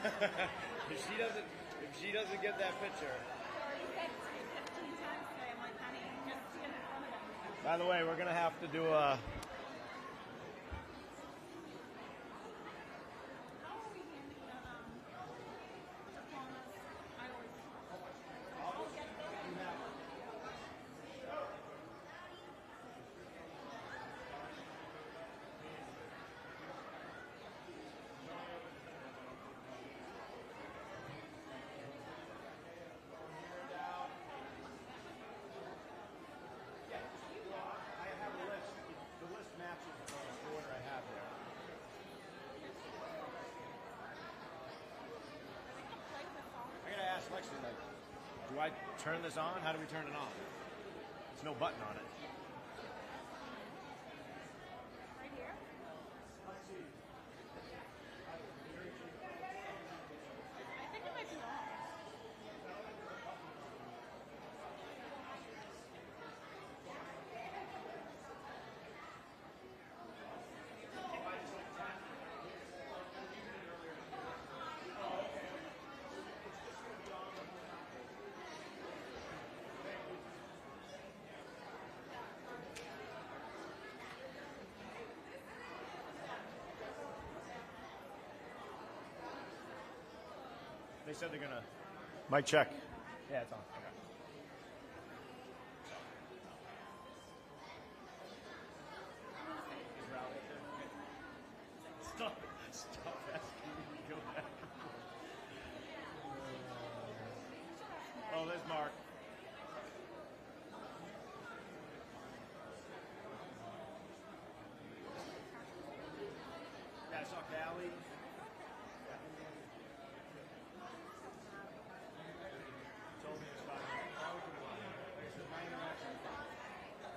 if she doesn't get that picture. By the way, we're gonna have to do a. Do I turn this on? How do we turn it on? There's no button on it. Right here? I think it might be on. They said they're gonna. Mic check. Yeah, it's on. Okay. Stop asking me to go back. Oh, there's Mark. Yeah, I saw Callie. Told me it's fine.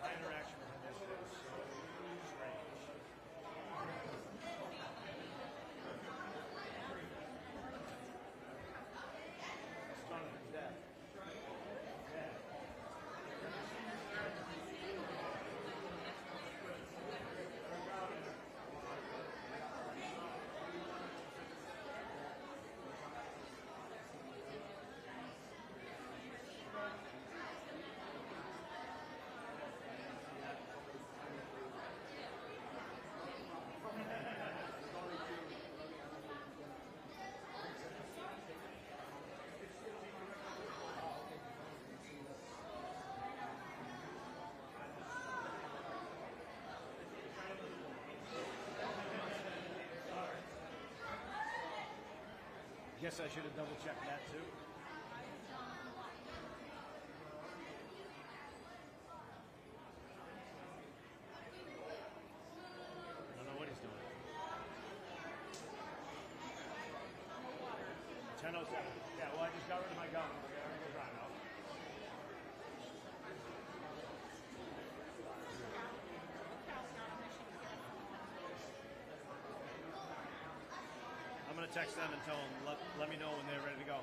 My interaction with him yesterday was so strange. Stunned to death. Yeah. Guess I should have double checked that too. I don't know what he's doing. 10:07. Yeah, well, I just got rid of my gun. Okay, I'm gonna go dry now. I'm gonna text them and tell them let me know when they're ready to go.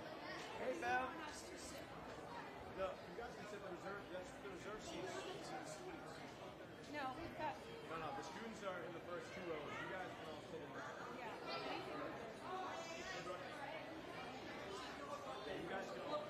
Hey, Bev. You guys can sit in the reserve. That's the reserve seats. No, we've got. No. The students are in the first two rows. You guys can all sit in there. Yeah, you guys can all.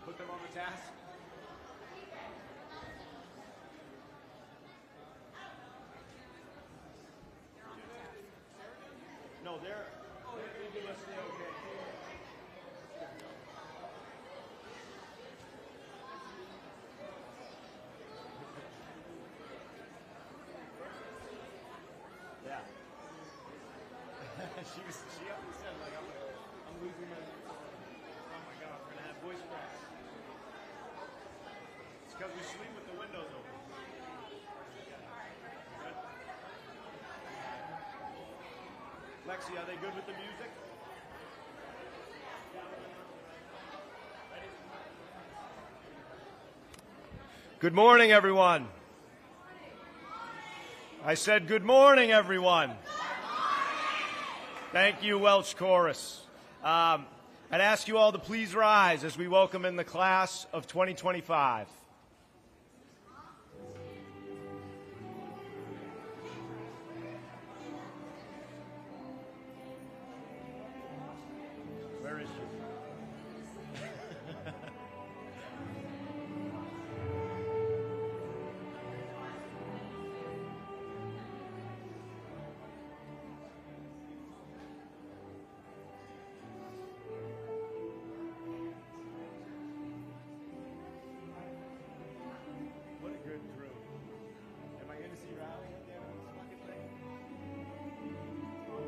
Put them on the task. No, they're giving us the okay. Yeah. She always said like I'm losing my Because we sleep with the windows open. Good? Lexi, are they good with the music? Good morning, everyone. I said good morning, everyone. Thank you, Welsh Chorus. I'd ask you all to please rise as we welcome in the class of 2025. Where is she? What a good crew. Am I going to see Riley up there on this fucking thing? I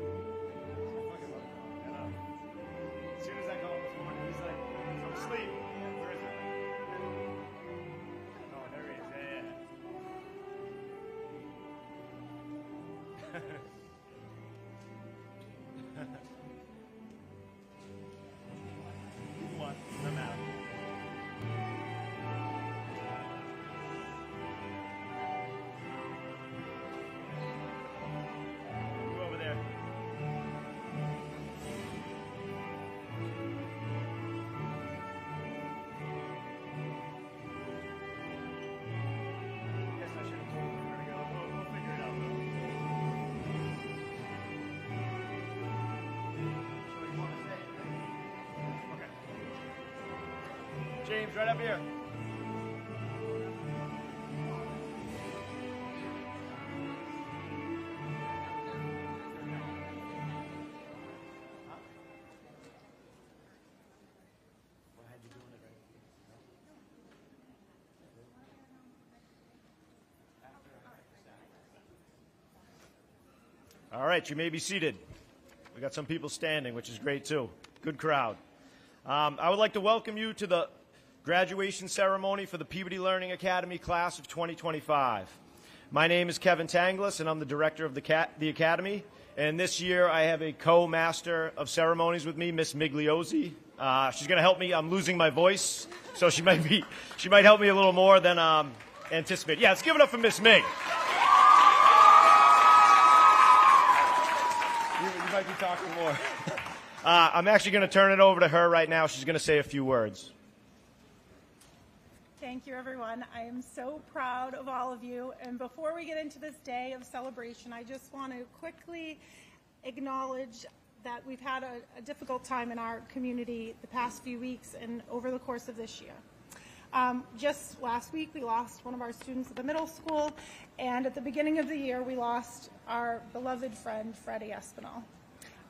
fucking love it. I know. As soon as I call him this morning, he's like, I'm asleep. Where is it? Oh, there he is. Yeah. What? I'm out. Go over there. Guess I should have told him where to go. We'll figure it out though. So you want to stay, right? Okay. James, right up here. Well, how'd you doing it, right? All right, you may be seated. We got some people standing, which is great too. Good crowd. I would like to welcome you to the graduation ceremony for the Peabody Learning Academy class of 2025. My name is Kevin Tanglis, and I'm the director of the Academy. And this year, I have a co-master of ceremonies with me, Miss Migliozzi. She's going to help me. I'm losing my voice, so she might help me a little more than anticipated. Yeah, let's give it up for Miss Mig. You might be talking more. I'm actually going to turn it over to her right now. She's going to say a few words. Thank you, everyone. I am so proud of all of you. And before we get into this day of celebration, I just want to quickly acknowledge that we've had a difficult time in our community the past few weeks and over the course of this year. Just last week, we lost one of our students at the middle school, and at the beginning of the year, we lost our beloved friend, Freddie Espinal.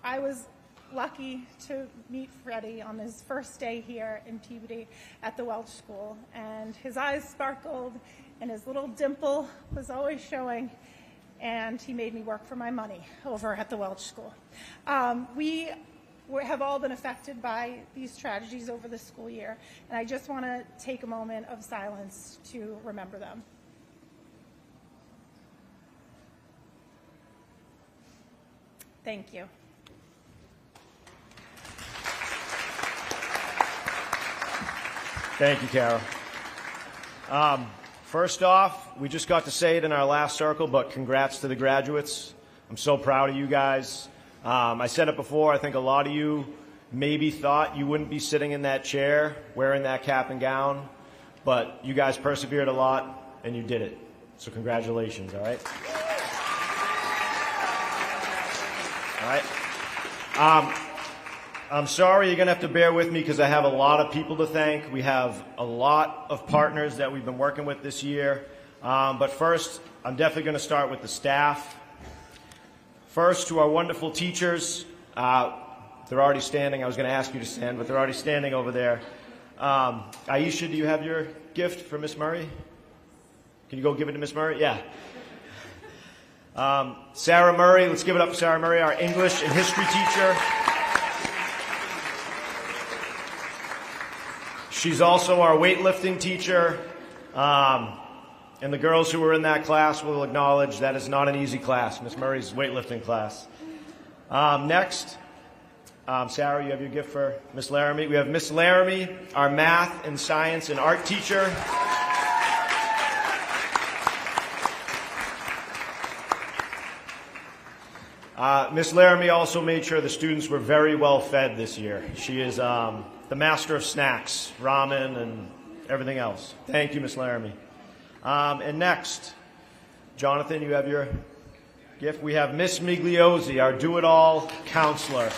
I was lucky to meet Freddie on his first day here in Peabody at the Welsh School, and his eyes sparkled, and his little dimple was always showing, and he made me work for my money over at the Welsh School. We have all been affected by these tragedies over the school year, and I just want to take a moment of silence to remember them. Thank you. Thank you, Kara. First off, we just got to say it in our last circle, but congrats to the graduates. I'm so proud of you guys. I said it before, I think a lot of you maybe thought you wouldn't be sitting in that chair wearing that cap and gown, but you guys persevered a lot and you did it. So congratulations, all right? All right. I'm sorry, you're going to have to bear with me because I have a lot of people to thank. We have a lot of partners that we've been working with this year. But first, I'm definitely going to start with the staff. First, to our wonderful teachers. They're already standing. I was going to ask you to stand, but they're already standing over there. Aisha, do you have your gift for Miss Murray? Can you go give it to Miss Murray? Yeah. Sarah Murray, let's give it up for Sarah Murray, our English and history teacher. She's also our weightlifting teacher. And the girls who were in that class will acknowledge that is not an easy class, Miss Murray's weightlifting class. Next, Sarah, you have your gift for Miss Laramie. We have Miss Laramie, our math and science and art teacher. Miss Laramie also made sure the students were very well fed this year. She is the master of snacks, ramen, and everything else. Thank you, Miss Laramie. And next, Jonathan, you have your gift. We have Miss Migliozzi, our do-it-all counselor.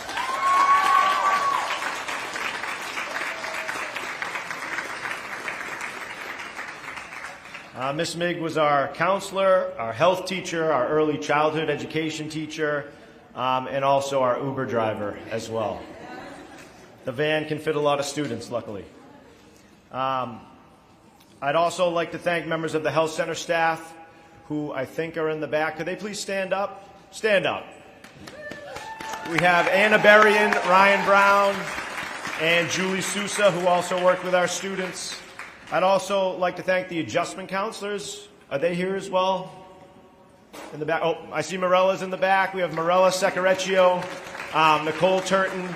Miss Mig was our counselor, our health teacher, our early childhood education teacher, and also our Uber driver as well. The van can fit a lot of students, luckily. I'd also like to thank members of the health center staff who I think are in the back. Could they please stand up? Stand up. We have Anna Berrien, Ryan Brown, and Julie Sousa, who also work with our students. I'd also like to thank the adjustment counselors. Are they here as well? In the back. Oh, I see Morella's in the back. We have Morella Secarecchio, Nicole Turton,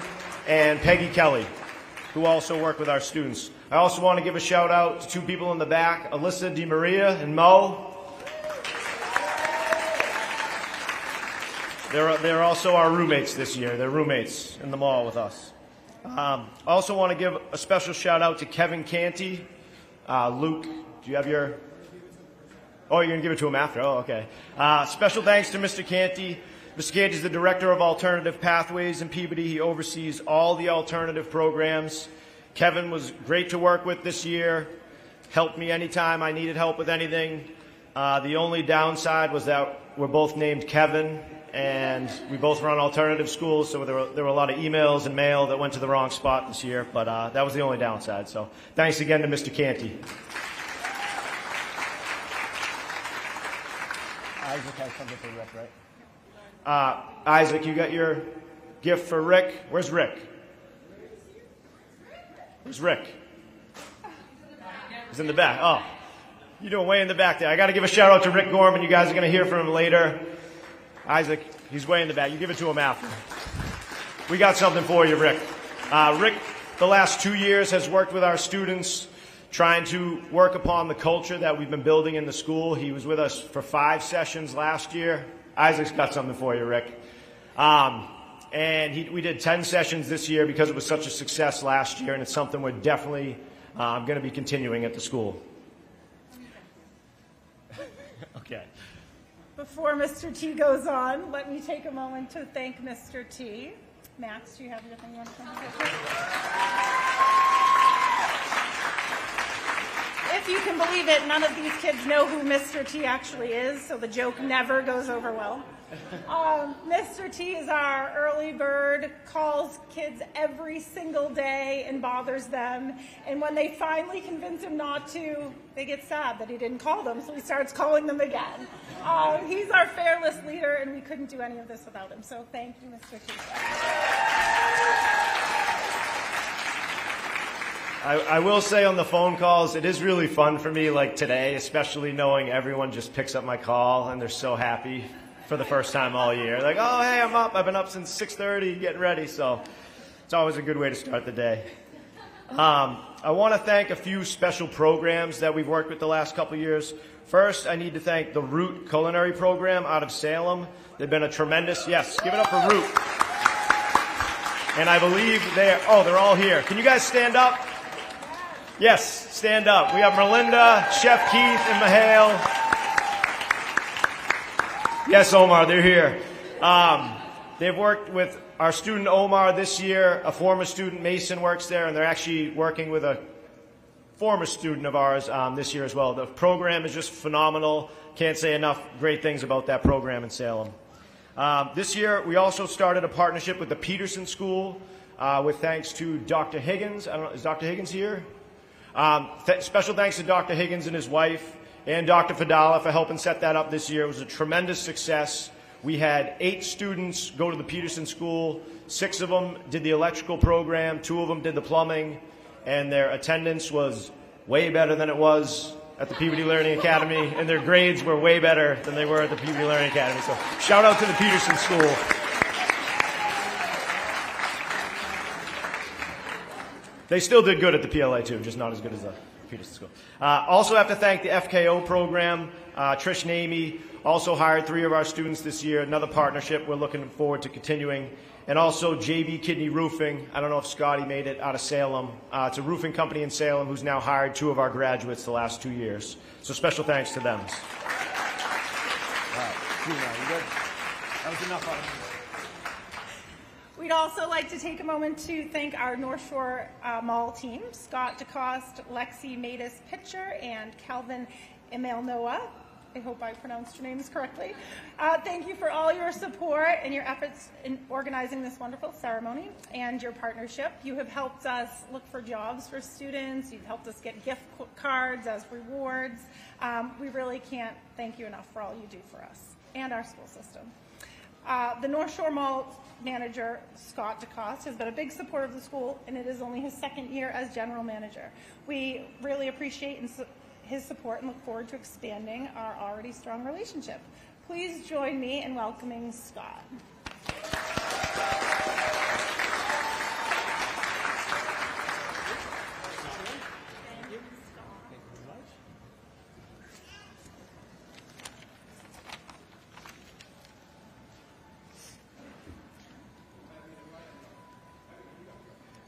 and Peggy Kelly, who also work with our students. I also want to give a shout out to two people in the back, Alyssa DiMaria and Mo. They're also our roommates this year. They're roommates in the mall with us. I also want to give a special shout out to Kevin Canty. Luke, do you have your... Oh, you're going to give it to him after? Oh, okay. Special thanks to Mr. Canty. Mr. Canty is the Director of Alternative Pathways in Peabody. He oversees all the alternative programs. Kevin was great to work with this year. Helped me anytime I needed help with anything. The only downside was that we're both named Kevin, and we both run alternative schools, so there were a lot of emails and mail that went to the wrong spot this year, but that was the only downside. So thanks again to Mr. Canty. Isaac has something for Rick, right? Isaac, you got your gift for Rick? Where's Rick? Where's Rick? He's in the back. Oh, you're doing way in the back there. I got to give a shout out to Rick Gorman. You guys are going to hear from him later. Isaac, he's way in the back. You give it to him after. We got something for you, Rick. Rick, the last 2 years, has worked with our students trying to work upon the culture that we've been building in the school. He was with us for 5 sessions last year. Isaac's got something for you, Rick. And we did 10 sessions this year because it was such a success last year, and it's something we're definitely going to be continuing at the school. Okay. Before Mr. T goes on, let me take a moment to thank Mr. T. Max, do you have anything you want to say? If you can believe it, none of these kids know who Mr. T actually is, so the joke never goes over well. Mr. T is our early bird, calls kids every single day and bothers them. And when they finally convince him not to, they get sad that he didn't call them, so he starts calling them again. He's our fearless leader, and we couldn't do any of this without him. So thank you, Mr. T. I will say on the phone calls, it is really fun for me, like today, especially knowing everyone just picks up my call and they're so happy for the first time all year. Like, oh, hey, I'm up. I've been up since 6:30 getting ready. So it's always a good way to start the day. I want to thank a few special programs that we've worked with the last couple of years. First, I need to thank the Root Culinary Program out of Salem. They've been a tremendous, yes, give it up for Root. And I believe they're all here. Can you guys stand up? Yes, stand up. We have Merlinda, Chef Keith, and Mahale. Yes, Omar, they're here. They've worked with our student Omar this year. A former student, Mason, works there, and they're actually working with a former student of ours this year as well. The program is just phenomenal. Can't say enough great things about that program in Salem. This year, we also started a partnership with the Peterson School with thanks to Dr. Higgins. I don't know, is Dr. Higgins here? Special thanks to Dr. Higgins and his wife and Dr. Fadala for helping set that up this year. It was a tremendous success. We had 8 students go to the Peterson School. 6 of them did the electrical program. 2 of them did the plumbing. And their attendance was way better than it was at the Peabody Learning Academy, and their grades were way better than they were at the Peabody Learning Academy. So shout out to the Peterson School. They still did good at the PLA too, just not as good as the Peterson School. Also have to thank the FKO program. Trish and Amy also hired 3 of our students this year, another partnership we're looking forward to continuing. And also JB Kidney Roofing. I don't know if Scotty made it out of Salem. It's a roofing company in Salem who's now hired 2 of our graduates the last 2 years. So special thanks to them. All right. You good? That was enough of it. We'd also like to take a moment to thank our North Shore Mall team, Scott DeCoste, Lexi Matus-Pitcher, and Calvin Emil-Noah. I hope I pronounced your names correctly. Thank you for all your support and your efforts in organizing this wonderful ceremony and your partnership. You have helped us look for jobs for students. You've helped us get gift cards as rewards. We really can't thank you enough for all you do for us and our school system. The North Shore Mall manager, Scott DeCoste, has been a big supporter of the school, and it is only his 2nd year as general manager. We really appreciate his support and look forward to expanding our already strong relationship. Please join me in welcoming Scott.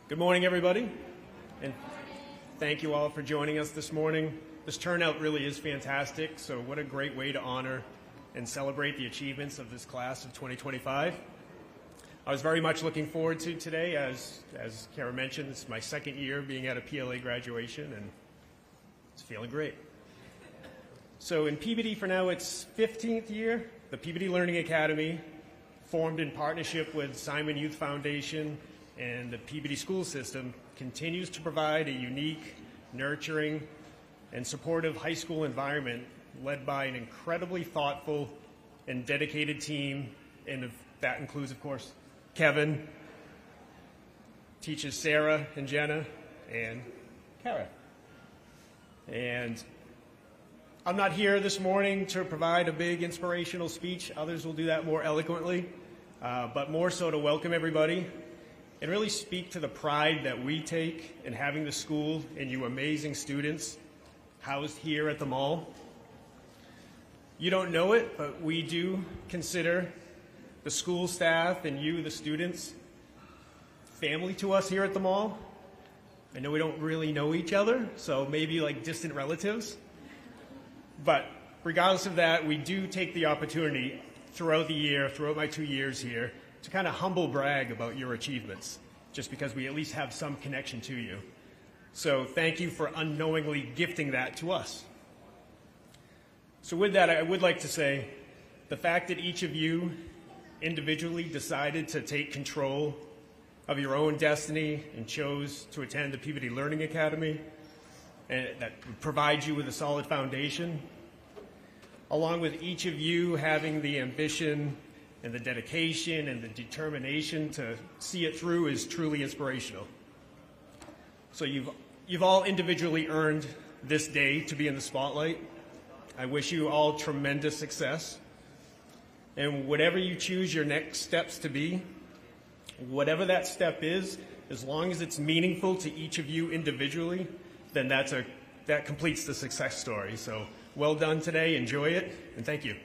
Good morning, everybody, and thank you all for joining us this morning. This turnout really is fantastic, so what a great way to honor and celebrate the achievements of this class of 2025. I was very much looking forward to today. As Kara mentioned, it's my 2nd year being at a PLA graduation, and it's feeling great. So in Peabody, for now, it's 15th year. The Peabody Learning Academy, formed in partnership with Simon Youth Foundation and the Peabody school system, continues to provide a unique, nurturing, and supportive high school environment led by an incredibly thoughtful and dedicated team, and that includes, of course, Kevin, teaches Sarah and Jenna, and Kara. And I'm not here this morning to provide a big inspirational speech. Others will do that more eloquently, but more so to welcome everybody and really speak to the pride that we take in having the school and you amazing students housed here at the mall. You don't know it, but we do consider the school staff and you, the students, family to us here at the mall. I know we don't really know each other, so maybe like distant relatives. But regardless of that, we do take the opportunity throughout the year, throughout my 2 years here, to kind of humble brag about your achievements, just because we at least have some connection to you. So thank you for unknowingly gifting that to us. So with that, I would like to say the fact that each of you individually decided to take control of your own destiny and chose to attend the Peabody Learning Academy, and that provides you with a solid foundation, along with each of you having the ambition and the dedication and the determination to see it through, is truly inspirational. So you've all individually earned this day to be in the spotlight. I wish you all tremendous success. And whatever you choose your next steps to be, whatever that step is, as long as it's meaningful to each of you individually, then that completes the success story. So well done today, enjoy it, and thank you.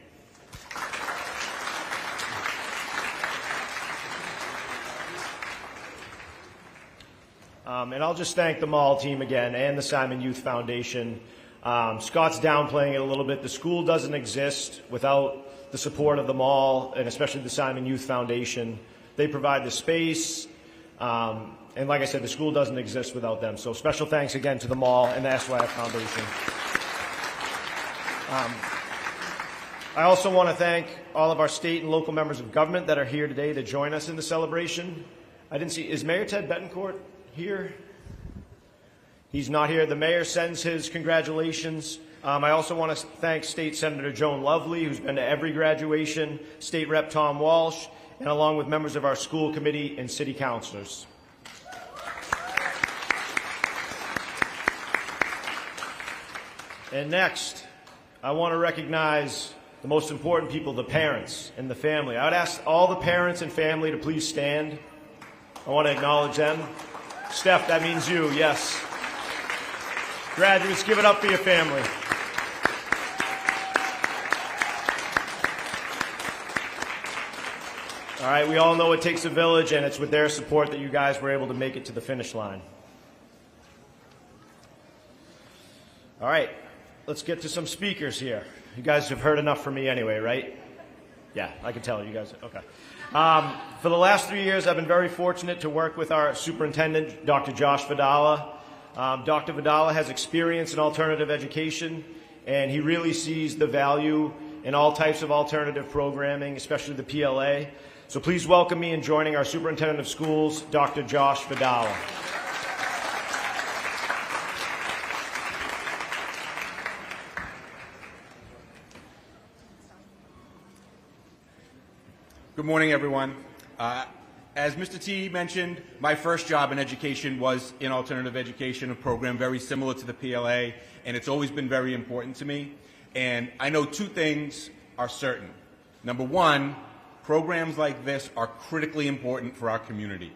And I'll just thank the mall team again and the Simon Youth Foundation. Scott's downplaying it a little bit. The school doesn't exist without the support of the mall, and especially the Simon Youth Foundation. They provide the space, and like I said, the school doesn't exist without them. So special thanks again to the mall and the SYF Foundation. I also want to thank all of our state and local members of government that are here today to join us in the celebration. I didn't see, is Mayor Ted Betancourt here? He's not here. The mayor sends his congratulations. I also want to thank State Senator Joan Lovely, who's been to every graduation, State Rep Tom Walsh, and along with members of our school committee and city councilors. And next, I want to recognize the most important people, the parents and the family. I would ask all the parents and family to please stand. I want to acknowledge them. Steph, that means you, yes. Graduates, give it up for your family. All right, we all know it takes a village, and it's with their support that you guys were able to make it to the finish line. All right, let's get to some speakers here. You guys have heard enough from me anyway, right? Yeah, I can tell you guys. Okay. For the last 3 years, I've been very fortunate to work with our superintendent, Dr. Josh Vidala. Dr. Vidala has experience in alternative education, and he really sees the value in all types of alternative programming, especially the PLA. So please welcome me in joining our superintendent of schools, Dr. Josh Vidala. Good morning, everyone. As Mr. T mentioned, my first job in education was in alternative education, a program very similar to the PLA, and it's always been very important to me. And I know two things are certain. Number one, programs like this are critically important for our community.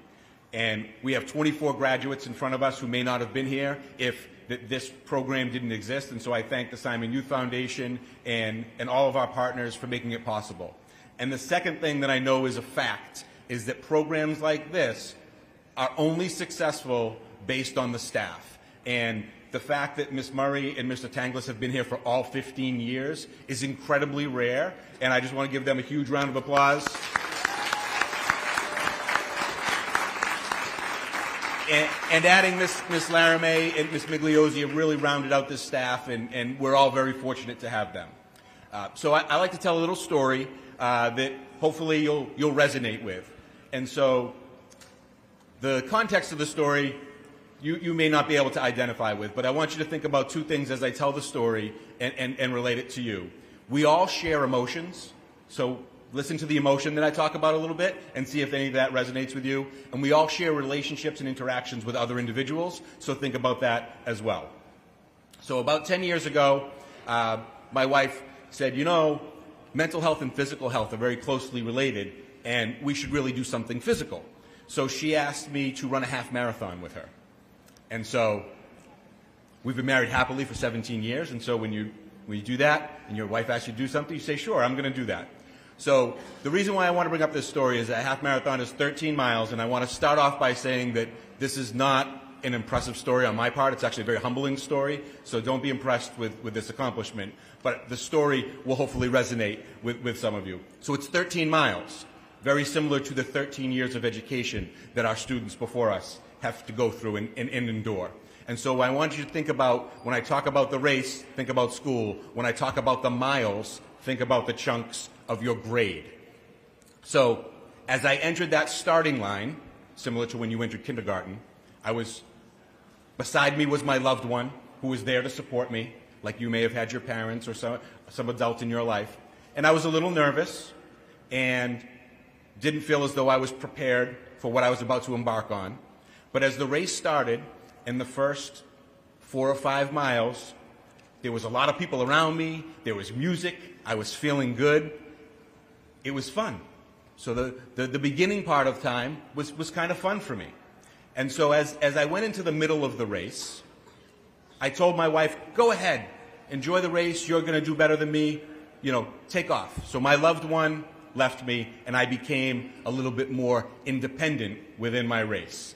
And we have 24 graduates in front of us who may not have been here if this program didn't exist. And so I thank the Simon Youth Foundation and all of our partners for making it possible. And the second thing that I know is a fact is that programs like this are only successful based on the staff. And the fact that Ms. Murray and Mr. Tanglis have been here for all 15 years is incredibly rare, and I just want to give them a huge round of applause. And adding Ms. Laramie and Ms. Migliozzi have really rounded out this staff, and we're all very fortunate to have them. So I like to tell a little story that hopefully you'll resonate with. And so the context of the story you may not be able to identify with, but I want you to think about two things as I tell the story and relate it to you. We all share emotions, so listen to the emotion that I talk about a little bit and see if any of that resonates with you. And we all share relationships and interactions with other individuals, so think about that as well. So about 10 years ago, my wife said, you know, mental health and physical health are very closely related, and we should really do something physical. So she asked me to run a half marathon with her. And so we've been married happily for 17 years, and so when you do that and your wife asks you to do something, you say, sure, I'm going to do that. So the reason why I want to bring up this story is that a half marathon is 13 miles, and I want to start off by saying that this is not an impressive story on my part. It's actually a very humbling story, so don't be impressed with this accomplishment. But the story will hopefully resonate with some of you. So it's 13 miles, very similar to the 13 years of education that our students before us have to go through and endure. And so I want you to think about, when I talk about the race, think about school. When I talk about the miles, think about the chunks of your grade. So as I entered that starting line, similar to when you entered kindergarten, beside me was my loved one who was there to support me, like you may have had your parents or some adult in your life. And I was a little nervous and didn't feel as though I was prepared for what I was about to embark on. But as the race started, in the first 4 or 5 miles, there was a lot of people around me, there was music, I was feeling good. It was fun. So the beginning part of time was kind of fun for me. And so as I went into the middle of the race, I told my wife, go ahead, enjoy the race, you're going to do better than me, take off. So my loved one left me, and I became a little bit more independent within my race.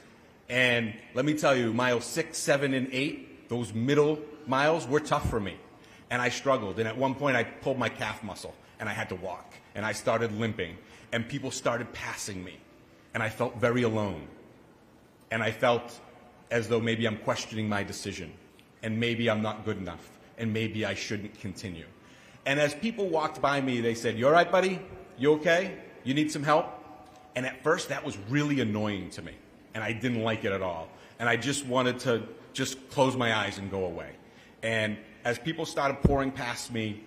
And let me tell you, miles 6, 7, and 8, those middle miles were tough for me. And I struggled. And at one point, I pulled my calf muscle, and I had to walk. And I started limping. And people started passing me. And I felt very alone. And I felt as though maybe I'm questioning my decision. And maybe I'm not good enough. And maybe I shouldn't continue. And as people walked by me, they said, you all right, buddy? You okay? You need some help? And at first, that was really annoying to me. And I didn't like it at all. And I just wanted to just close my eyes and go away. And as people started pouring past me,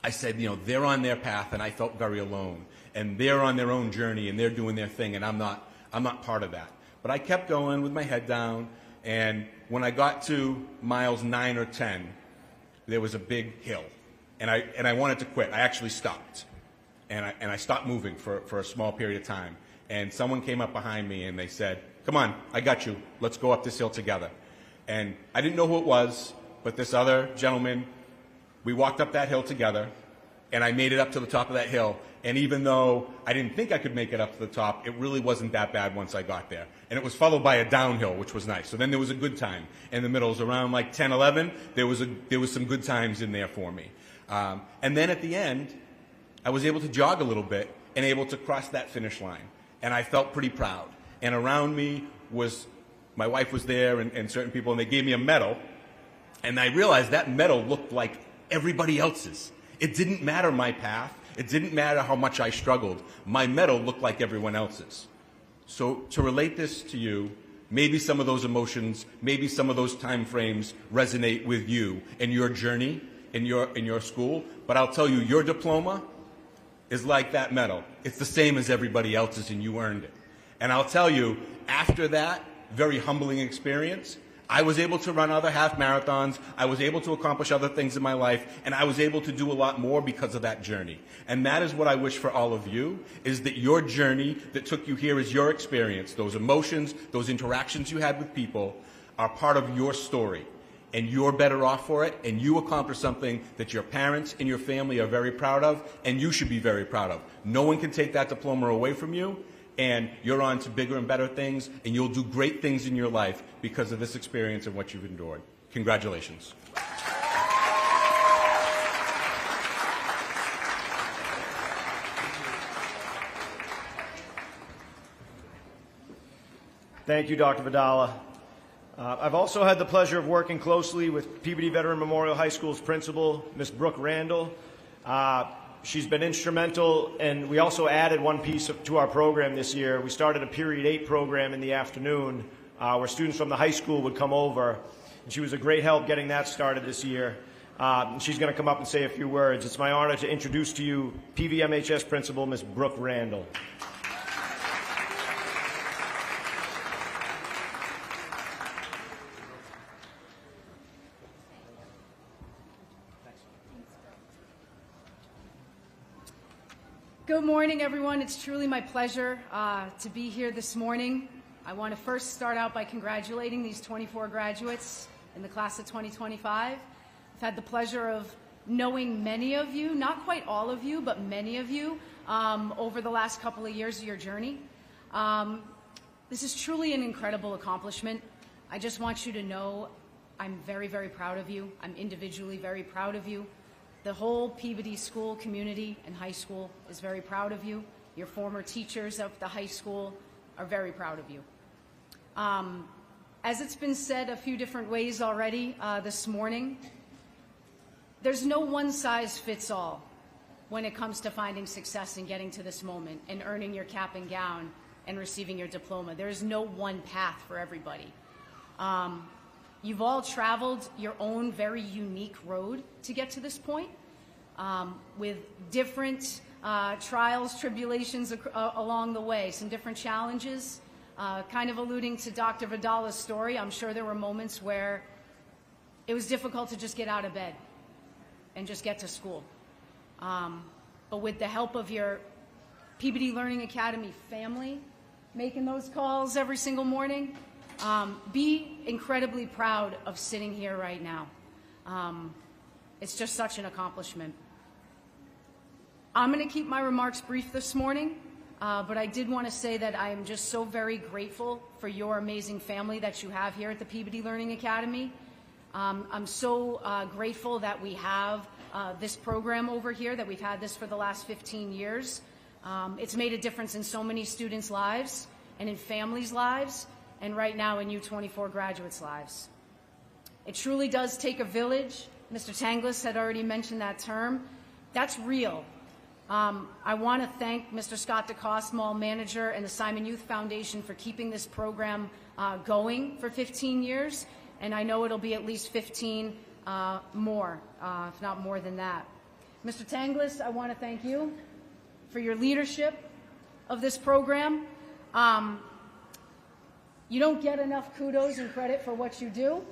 I said, they're on their path, and I felt very alone. And they're on their own journey, and they're doing their thing, and I'm not part of that. But I kept going with my head down, and when I got to miles 9 or 10, there was a big hill, and I wanted to quit. I actually stopped, and I stopped moving for a small period of time. And someone came up behind me and they said, "Come on, I got you. Let's go up this hill together." And I didn't know who it was, but this other gentleman, we walked up that hill together, and I made it up to the top of that hill. And even though I didn't think I could make it up to the top, it really wasn't that bad once I got there. And it was followed by a downhill, which was nice. So then there was a good time in the middle. It was around like 10, 11. There was some good times in there for me. And then at the end, I was able to jog a little bit and able to cross that finish line. And I felt pretty proud. And around me was, my wife was there and certain people, and they gave me a medal. And I realized that medal looked like everybody else's. It didn't matter my path. It didn't matter how much I struggled. My medal looked like everyone else's. So to relate this to you, maybe some of those emotions, maybe some of those time frames resonate with you in your journey, in your school. But I'll tell you, your diploma is like that medal. It's the same as everybody else's, and you earned it. And I'll tell you, after that very humbling experience, I was able to run other half marathons, I was able to accomplish other things in my life, and I was able to do a lot more because of that journey. And that is what I wish for all of you, is that your journey that took you here is your experience. Those emotions, those interactions you had with people are part of your story. And you're better off for it, and you accomplished something that your parents and your family are very proud of, and you should be very proud of. No one can take that diploma away from you, and you're on to bigger and better things, and you'll do great things in your life because of this experience and what you've endured. Congratulations. Thank you, Dr. Vidala. I've also had the pleasure of working closely with Peabody Veteran Memorial High School's principal, Ms. Brooke Randall. She's been instrumental, and we also added one piece to our program this year. We started a Period 8 program in the afternoon where students from the high school would come over, and she was a great help getting that started this year. She's going to come up and say a few words. It's my honor to introduce to you PVMHS Principal, Ms. Brooke Randall. Good morning, everyone. It's truly my pleasure to be here this morning. I want to first start out by congratulating these 24 graduates in the class of 2025. I've had the pleasure of knowing many of you, not quite all of you, but many of you over the last couple of years of your journey. This is truly an incredible accomplishment. I just want you to know I'm very, very proud of you. I'm individually very proud of you. The whole Peabody school community and high school is very proud of you. Your former teachers of the high school are very proud of you. As it's been said a few different ways already this morning, there's no one size fits all when it comes to finding success and getting to this moment and earning your cap and gown and receiving your diploma. There is no one path for everybody. You've all traveled your own very unique road to get to this point with different trials, tribulations along the way, some different challenges. Kind of alluding to Dr. Vidala's story, I'm sure there were moments where it was difficult to just get out of bed and just get to school. But with the help of your Peabody Learning Academy family, making those calls every single morning, be incredibly proud of sitting here right now. It's just such an accomplishment. I'm going to keep my remarks brief this morning, but I did want to say that I am just so very grateful for your amazing family that you have here at the Peabody Learning Academy. I'm so grateful that we have this program over here, that we've had this for the last 15 years. It's made a difference in so many students' lives and in families' lives, and right now in U24 graduates' lives. It truly does take a village. Mr. Tanglis had already mentioned that term. That's real. I want to thank Mr. Scott DeCoste, Mall Manager, and the Simon Youth Foundation for keeping this program going for 15 years, and I know it'll be at least 15 more, if not more than that. Mr. Tanglis, I want to thank you for your leadership of this program. You don't get enough kudos and credit for what you do.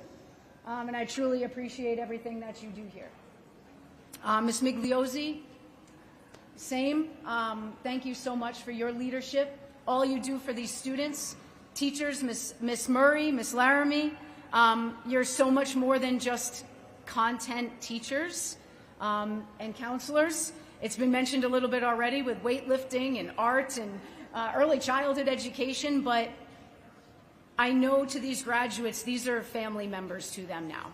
and I truly appreciate everything that you do here. Ms. Migliozzi, same. Thank you so much for your leadership, all you do for these students. Teachers, Miss Murray, Miss Laramie, you're so much more than just content teachers and counselors. It's been mentioned a little bit already with weightlifting and art and early childhood education, but I know to these graduates, these are family members to them now.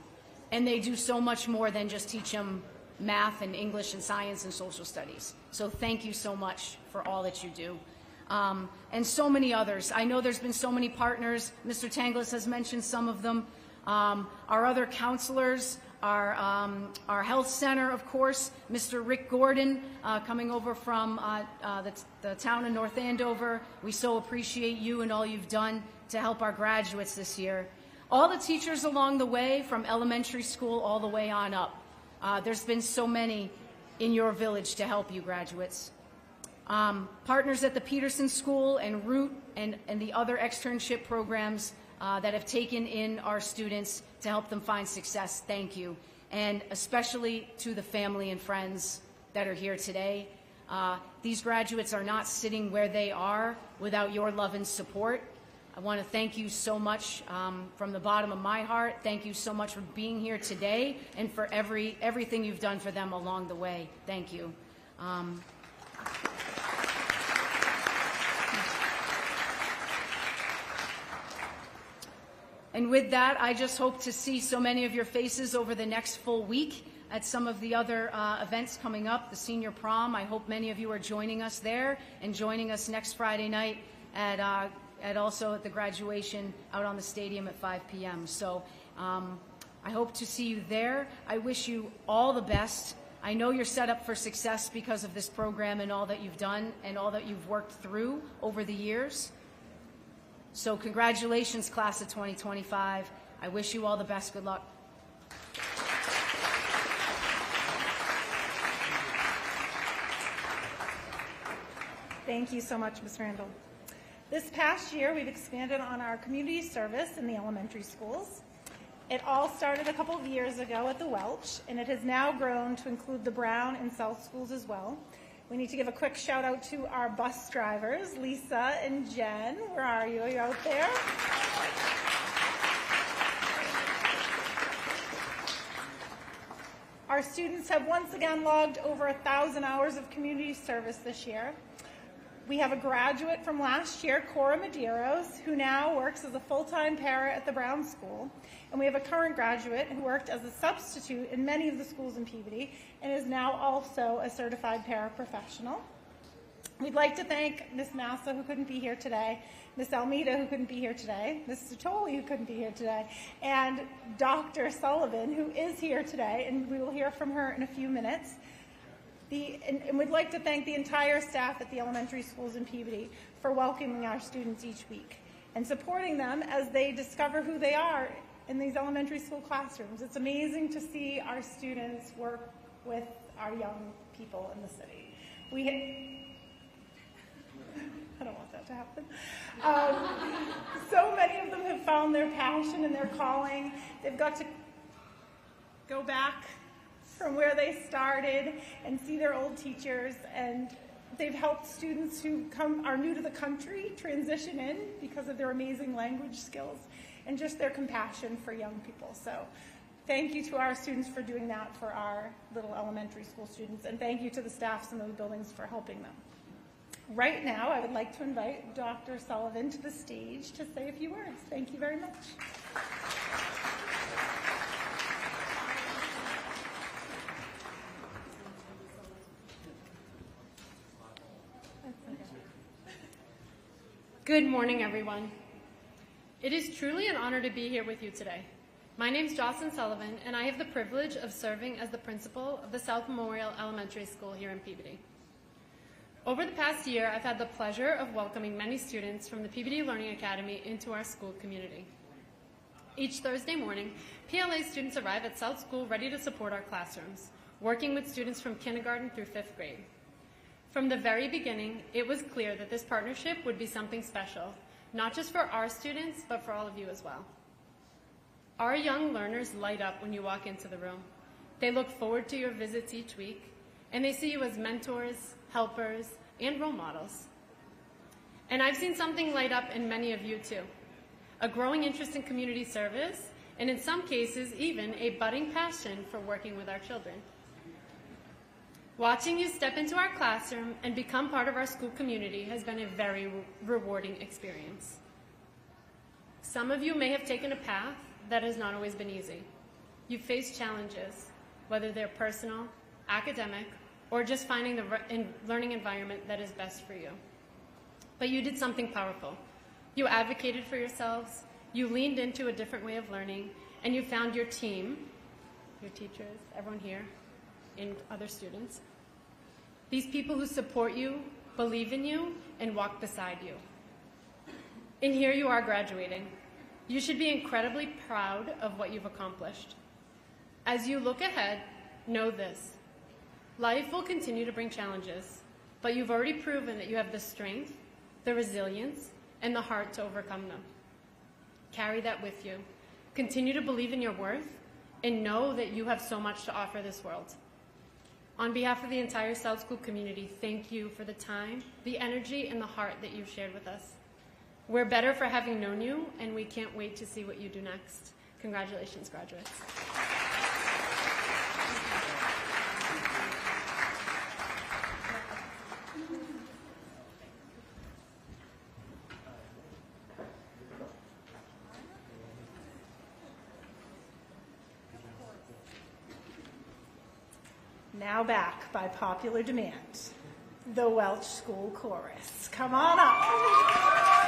And they do so much more than just teach them math and English and science and social studies. So thank you so much for all that you do. And so many others. I know there's been so many partners. Mr. Tanglis has mentioned some of them. Our other counselors, our health center, of course, Mr. Rick Gordon, coming over from the town of North Andover. We so appreciate you and all you've done to help our graduates this year. All the teachers along the way, from elementary school all the way on up. There's been so many in your village to help you graduates. Partners at the Peterson School and Root and the other externship programs that have taken in our students to help them find success, thank you. And especially to the family and friends that are here today. These graduates are not sitting where they are without your love and support. I want to thank you so much from the bottom of my heart. Thank you so much for being here today and for everything you've done for them along the way. Thank you. And with that, I just hope to see so many of your faces over the next full week at some of the other events coming up, the senior prom. I hope many of you are joining us there and joining us next Friday night at also at the graduation out on the stadium at 5 p.m. So I hope to see you there. I wish you all the best. I know you're set up for success because of this program and all that you've done and all that you've worked through over the years. So congratulations, class of 2025. I wish you all the best. Good luck. Thank you so much, Ms. Randall. This past year, we've expanded on our community service in the elementary schools. It all started a couple of years ago at the Welch, and it has now grown to include the Brown and South schools as well. We need to give a quick shout out to our bus drivers, Lisa and Jen. Where are you? Are you out there? Our students have once again logged over 1,000 hours of community service this year. We have a graduate from last year, Cora Medeiros, who now works as a full-time para at the Brown School. And we have a current graduate who worked as a substitute in many of the schools in Peabody and is now also a certified paraprofessional. We'd like to thank Ms. Massa, who couldn't be here today, Ms. Almeida, who couldn't be here today, Ms. Satoli, who couldn't be here today, and Dr. Sullivan, who is here today, and we will hear from her in a few minutes. And we'd like to thank the entire staff at the elementary schools in Peabody for welcoming our students each week and supporting them as they discover who they are in these elementary school classrooms. It's amazing to see our students work with our young people in the city. I don't want that to happen. So many of them have found their passion and their calling. They've got to go back from where they started and see their old teachers, and they've helped students who are new to the country transition in because of their amazing language skills and just their compassion for young people. So thank you to our students for doing that for our little elementary school students, and thank you to the staffs in those buildings for helping them. Right now, I would like to invite Dr. Sullivan to the stage to say a few words. Thank you very much. Good morning, everyone. It is truly an honor to be here with you today. My name is Jocelyn Sullivan, and I have the privilege of serving as the principal of the South Memorial Elementary School here in Peabody. Over the past year, I've had the pleasure of welcoming many students from the Peabody Learning Academy into our school community. Each Thursday morning, PLA students arrive at South School ready to support our classrooms, working with students from kindergarten through 5th grade. From the very beginning, it was clear that this partnership would be something special, not just for our students, but for all of you as well. Our young learners light up when you walk into the room. They look forward to your visits each week, and they see you as mentors, helpers, and role models. And I've seen something light up in many of you too. A growing interest in community service, and in some cases, even a budding passion for working with our children. Watching you step into our classroom and become part of our school community has been a very rewarding experience. Some of you may have taken a path that has not always been easy. You've faced challenges, whether they're personal, academic, or just finding the learning environment that is best for you. But you did something powerful. You advocated for yourselves, you leaned into a different way of learning, and you found your team, your teachers, everyone here, and other students. These people who support you, believe in you, and walk beside you. And here you are graduating. You should be incredibly proud of what you've accomplished. As you look ahead, know this. Life will continue to bring challenges, but you've already proven that you have the strength, the resilience, and the heart to overcome them. Carry that with you. Continue to believe in your worth, and know that you have so much to offer this world. On behalf of the entire South School community, thank you for the time, the energy, and the heart that you've shared with us. We're better for having known you, and we can't wait to see what you do next. Congratulations, graduates. Now back by popular demand, the Welch School Chorus. Come on up.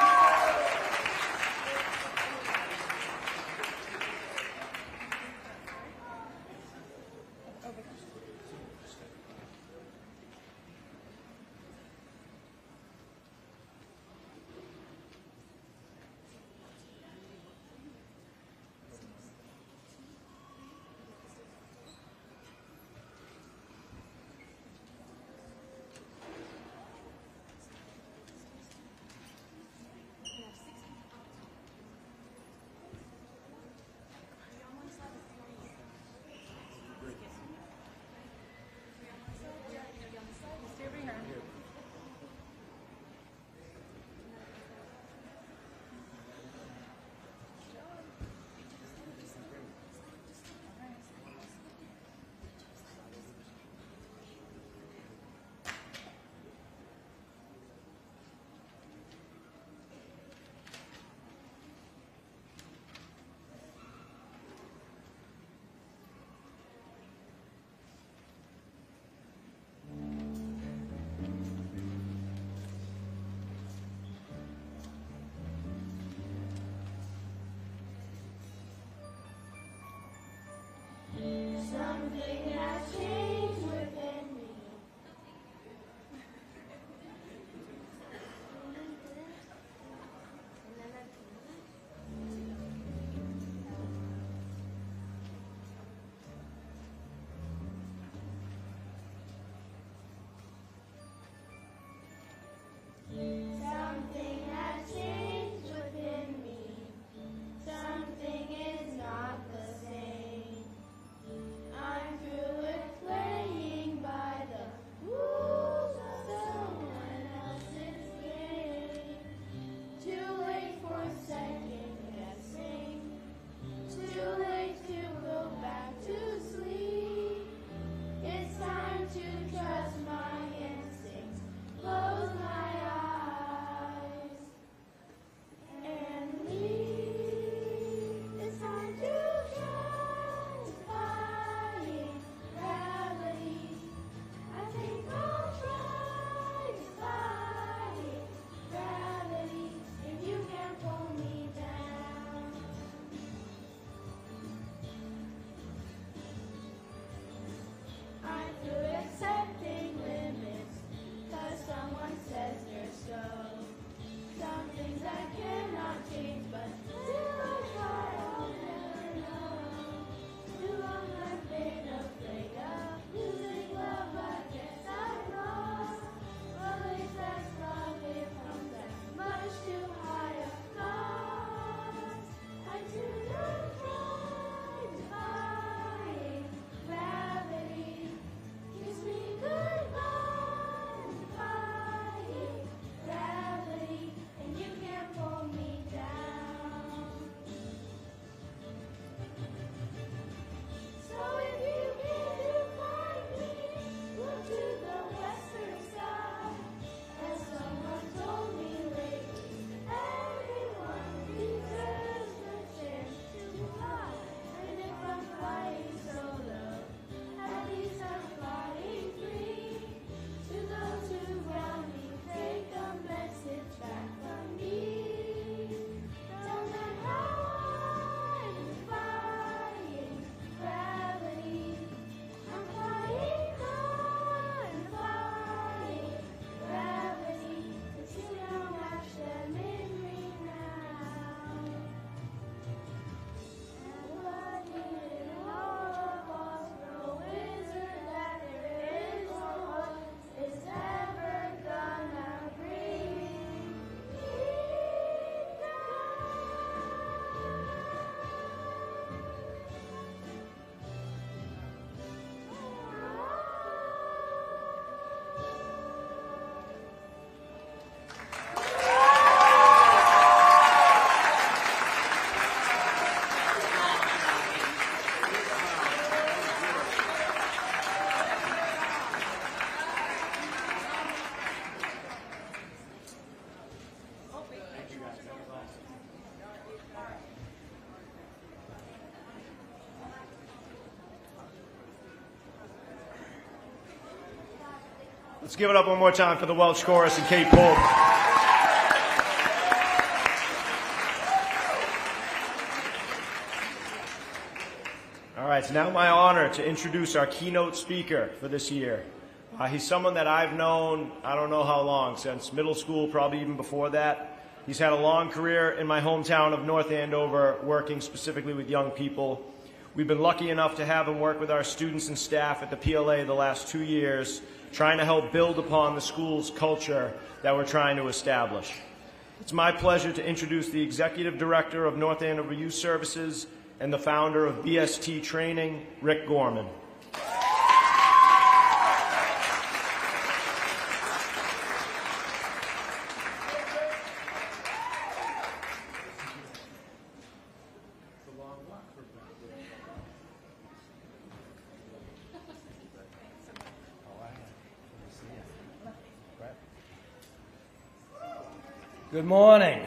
Something has changed within me. Something has changed within me. Something is not the same. I'm through with playing. Let's give it up one more time for the Welsh Chorus and Kate Pope. All right, it's now my honor to introduce our keynote speaker for this year. He's someone that I've known, I don't know how long, since middle school, probably even before that. He's had a long career in my hometown of North Andover, working specifically with young people. We've been lucky enough to have him work with our students and staff at the PLA the last 2 years, trying to help build upon the school's culture that we're trying to establish. It's my pleasure to introduce the Executive Director of North Andover Youth Services and the founder of BST Training, Rick Gorman. Good morning.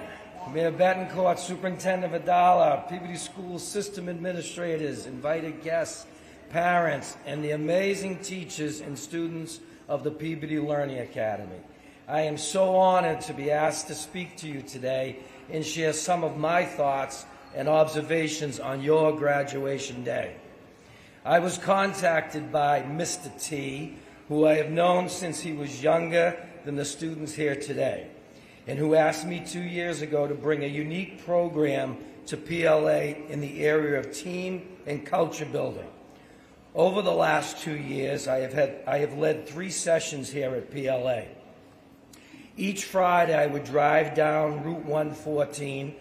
Mayor Betancourt, Superintendent Vidala, Peabody School System Administrators, invited guests, parents, and the amazing teachers and students of the Peabody Learning Academy. I am so honored to be asked to speak to you today and share some of my thoughts and observations on your graduation day. I was contacted by Mr. T, who I have known since he was younger than the students here today, and who asked me 2 years ago to bring a unique program to PLA in the area of team and culture building. Over the last 2 years, I have led 3 sessions here at PLA. Each Friday, I would drive down Route 114,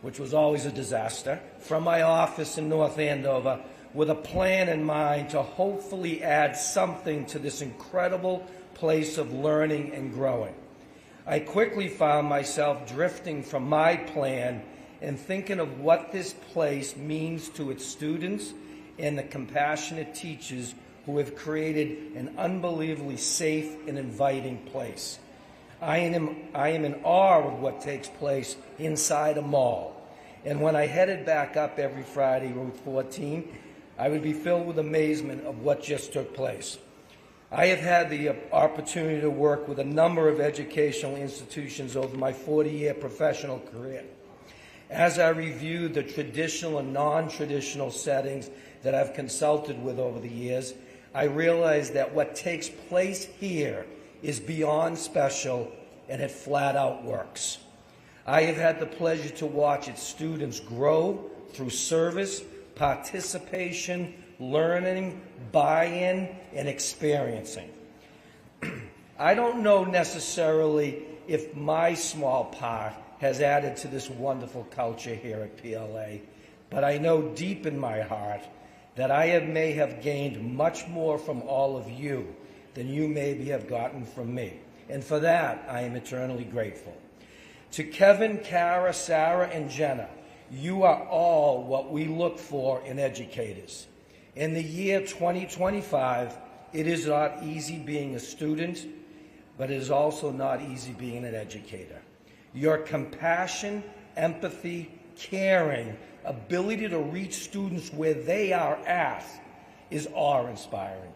which was always a disaster, from my office in North Andover with a plan in mind to hopefully add something to this incredible place of learning and growing. I quickly found myself drifting from my plan and thinking of what this place means to its students and the compassionate teachers who have created an unbelievably safe and inviting place. I am in awe of what takes place inside a mall. And when I headed back up every Friday, Route 14, I would be filled with amazement of what just took place. I have had the opportunity to work with a number of educational institutions over my 40-year professional career. As I reviewed the traditional and non-traditional settings that I've consulted with over the years, I realized that what takes place here is beyond special, and it flat out works. I have had the pleasure to watch its students grow through service, participation, learning, buy-in, and experiencing. I don't know necessarily if my small part has added to this wonderful culture here at PLA, but I know deep in my heart that I may have gained much more from all of you than you maybe have gotten from me. And for that, I am eternally grateful. To Kevin, Kara, Sarah, and Jenna, you are all what we look for in educators. In the year 2025, it is not easy being a student, but it is also not easy being an educator. Your compassion, empathy, caring, ability to reach students where they are at is awe-inspiring.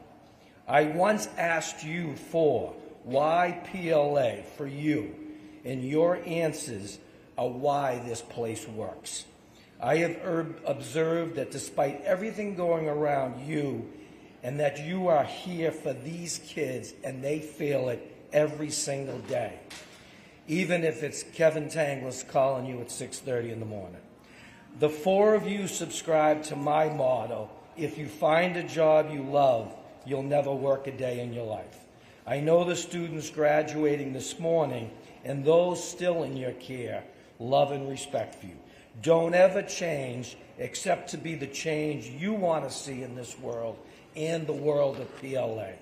I once asked you for why PLA for you, and your answers are why this place works. I have observed that despite everything going around you, and that you are here for these kids and they feel it every single day, even if it's Kevin Tanglis calling you at 6:30 in the morning. The 4 of you subscribe to my motto: if you find a job you love, you'll never work a day in your life. I know the students graduating this morning and those still in your care love and respect you. Don't ever change except to be the change you want to see in this world and the world of PLA.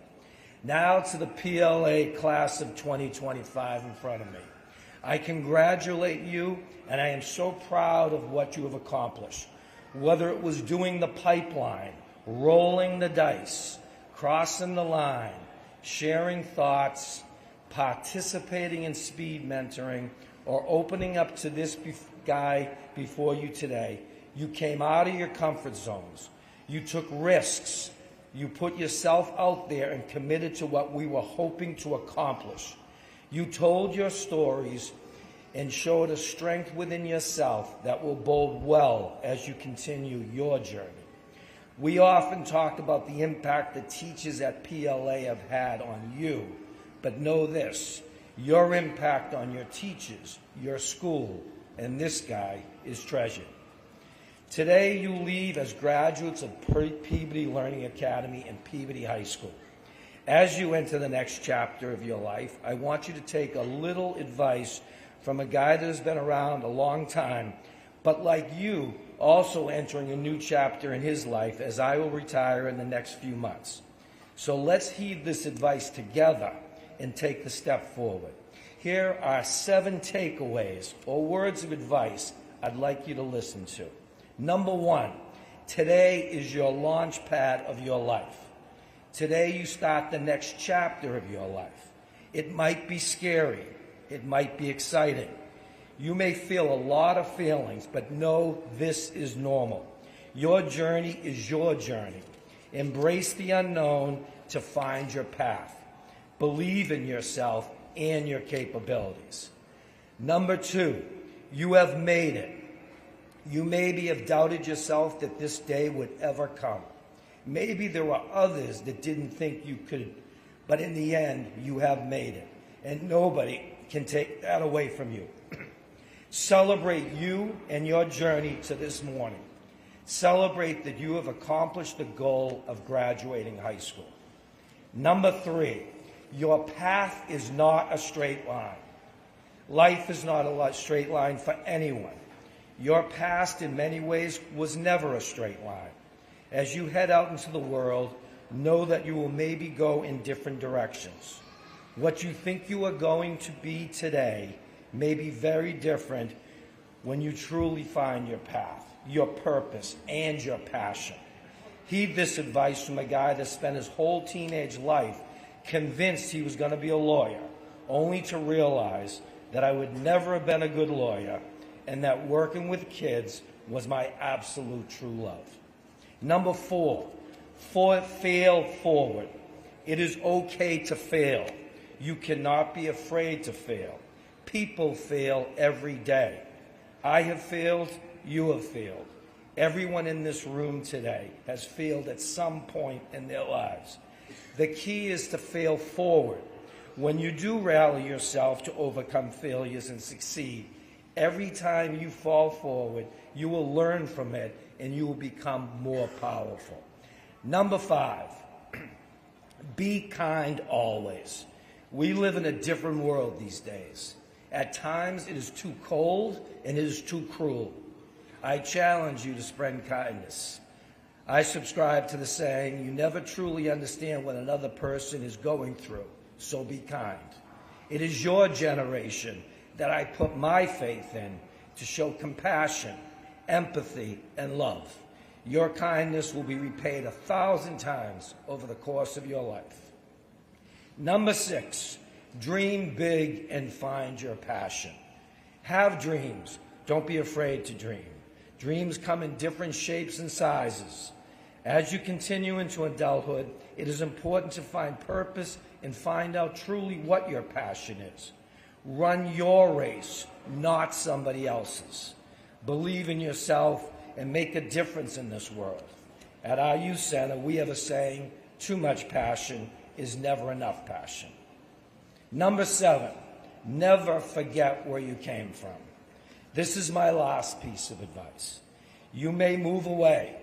Now to the PLA class of 2025 in front of me. I congratulate you, and I am so proud of what you have accomplished. Whether it was doing the pipeline, rolling the dice, crossing the line, sharing thoughts, participating in speed mentoring, or opening up to this guy before you today, you came out of your comfort zones. You took risks. You put yourself out there and committed to what we were hoping to accomplish. You told your stories and showed a strength within yourself that will bode well as you continue your journey. We often talk about the impact the teachers at PLA have had on you, but know this, your impact on your teachers, your school, and this guy is treasured. Today you leave as graduates of Peabody Learning Academy and Peabody High School. As you enter the next chapter of your life, I want you to take a little advice from a guy that has been around a long time, but like you, also entering a new chapter in his life as I will retire in the next few months. So let's heed this advice together and take the step forward. Here are 7 takeaways or words of advice I'd like you to listen to. Number 1, today is your launch pad of your life. Today you start the next chapter of your life. It might be scary. It might be exciting. You may feel a lot of feelings, but know this is normal. Your journey is your journey. Embrace the unknown to find your path. Believe in yourself and your capabilities. Number 2, you have made it. You maybe have doubted yourself that this day would ever come. Maybe there were others that didn't think you could, but in the end, you have made it. And nobody can take that away from you. Celebrate you and your journey to this morning. Celebrate that you have accomplished the goal of graduating high school. Number 3, your path is not a straight line. Life is not a straight line for anyone. Your past, in many ways, was never a straight line. As you head out into the world, know that you will maybe go in different directions. What you think you are going to be today may be very different when you truly find your path, your purpose, and your passion. Heed this advice from a guy that spent his whole teenage life convinced he was going to be a lawyer, only to realize that I would never have been a good lawyer and that working with kids was my absolute true love. Number 4, fail forward. It is okay to fail. You cannot be afraid to fail. People fail every day. I have failed, you have failed. Everyone in this room today has failed at some point in their lives. The key is to fail forward. When you do rally yourself to overcome failures and succeed, every time you fall forward, you will learn from it and you will become more powerful. Number 5, be kind always. We live in a different world these days. At times it is too cold and it is too cruel. I challenge you to spread kindness. I subscribe to the saying, you never truly understand what another person is going through, so be kind. It is your generation that I put my faith in to show compassion, empathy, and love. Your kindness will be repaid 1,000 times over the course of your life. Number 6, dream big and find your passion. Have dreams. Don't be afraid to dream. Dreams come in different shapes and sizes. As you continue into adulthood, it is important to find purpose and find out truly what your passion is. Run your race, not somebody else's. Believe in yourself and make a difference in this world. At our youth center, we have a saying, too much passion is never enough passion. Number 7, never forget where you came from. This is my last piece of advice. You may move away,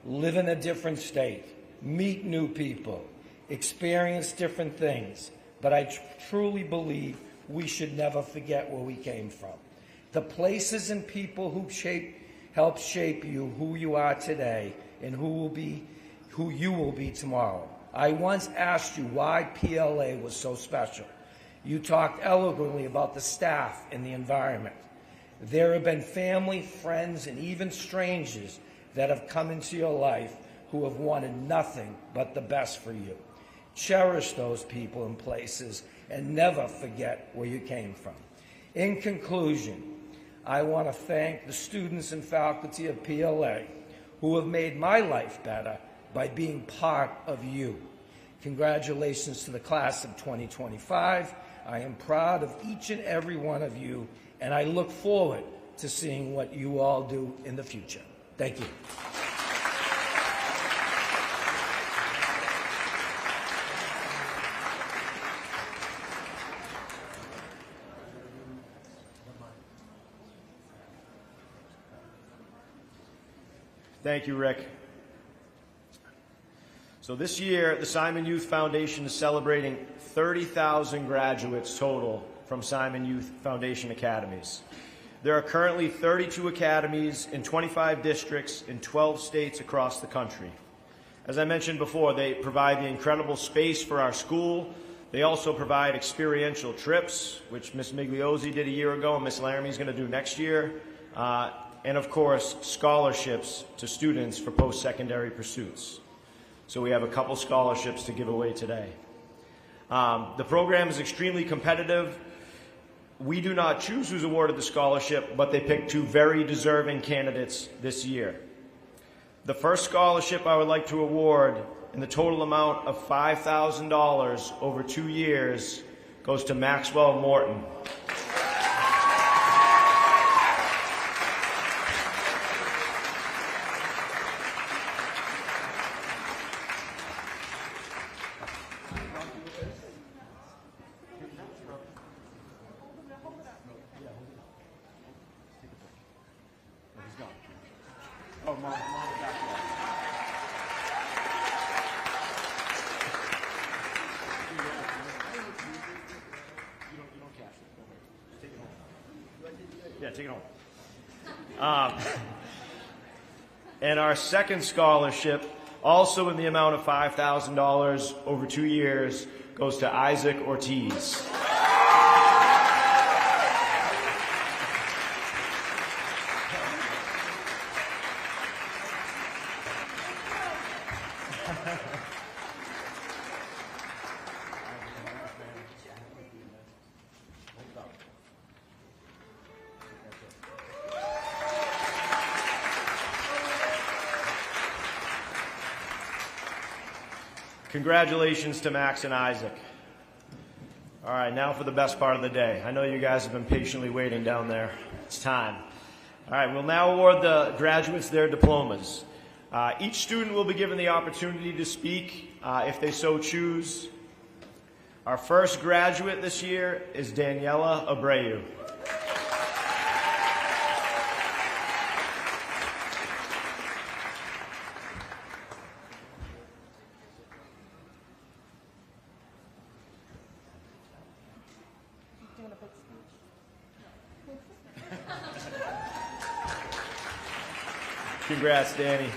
live in a different state, meet new people, experience different things, but I truly believe we should never forget where we came from. The places and people who help shape you, who you are today, and who you will be tomorrow. I once asked you why PLA was so special. You talked eloquently about the staff and the environment. There have been family, friends, and even strangers that have come into your life who have wanted nothing but the best for you. Cherish those people and places and never forget where you came from. In conclusion, I want to thank the students and faculty of PLA who have made my life better by being part of you. Congratulations to the class of 2025. I am proud of each and every one of you, and I look forward to seeing what you all do in the future. Thank you. Thank you, Rick. So this year, the Simon Youth Foundation is celebrating 30,000 graduates total from Simon Youth Foundation Academies. There are currently 32 academies in 25 districts in 12 states across the country. As I mentioned before, they provide the incredible space for our school. They also provide experiential trips, which Ms. Migliozzi did a year ago and Ms. Laramie is going to do next year. And of course, scholarships to students for post-secondary pursuits. So we have a couple scholarships to give away today. The program is extremely competitive. We do not choose who's awarded the scholarship, but they pick two very deserving candidates this year. The first scholarship I would like to award, in the total amount of $5,000 over 2 years, goes to Maxwell Morton. Yeah, take it home. And our second scholarship, also in the amount of $5,000 over 2 years, goes to Isaac Ortiz. Congratulations to Max and Isaac. All right, now for the best part of the day. I know you guys have been patiently waiting down there. It's time. All right, we'll now award the graduates their diplomas. Each student will be given the opportunity to speak if they so choose. Our first graduate this year is Daniela Abreu. Congrats, Danny.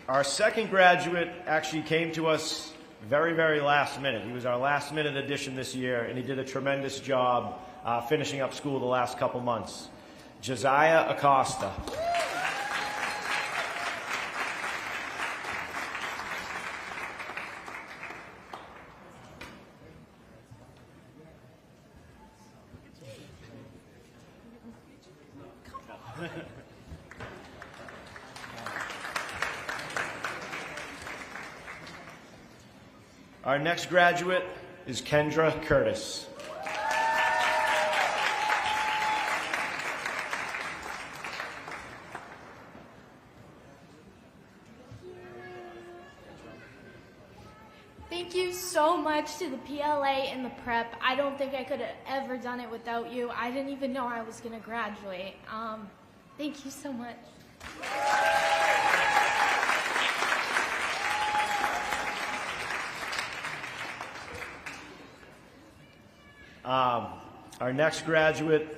Our second graduate actually came to us very, very last minute. He was our last minute addition this year, and he did a tremendous job finishing up school the last couple months. Josiah Acosta. Our next graduate is Kendra Curtis. Thank you so much to the PLA and the prep. I don't think I could have ever done it without you. I didn't even know I was going to graduate. Thank you so much. Our next graduate,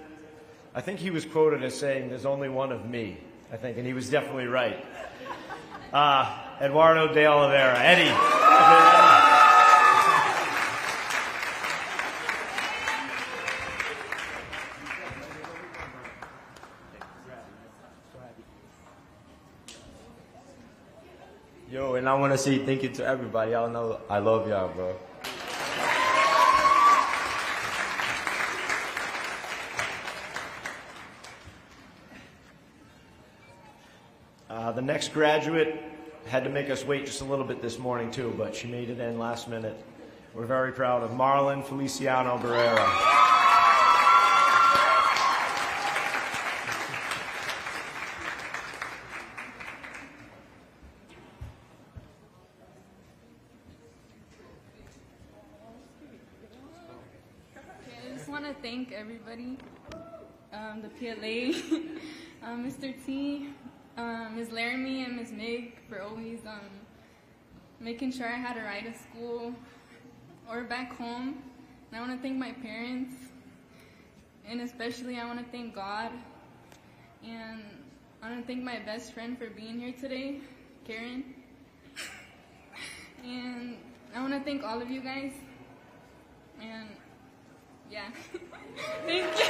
I think he was quoted as saying, "There's only one of me," I think, and he was definitely right. Eduardo de Oliveira. Eddie. Yo, and I want to say thank you to everybody. Y'all know I love y'all, bro. The next graduate had to make us wait just a little bit this morning too, but she made it in last minute. We're very proud of Marlon Feliciano Barrera. I just want to thank everybody, the PLA, Mr. T, Ms. Laramie, and Ms. Mig for always making sure I had a ride to school or back home. And I want to thank my parents, and especially I want to thank God. And I want to thank my best friend for being here today, Karen. And I want to thank all of you guys. And yeah, thank you.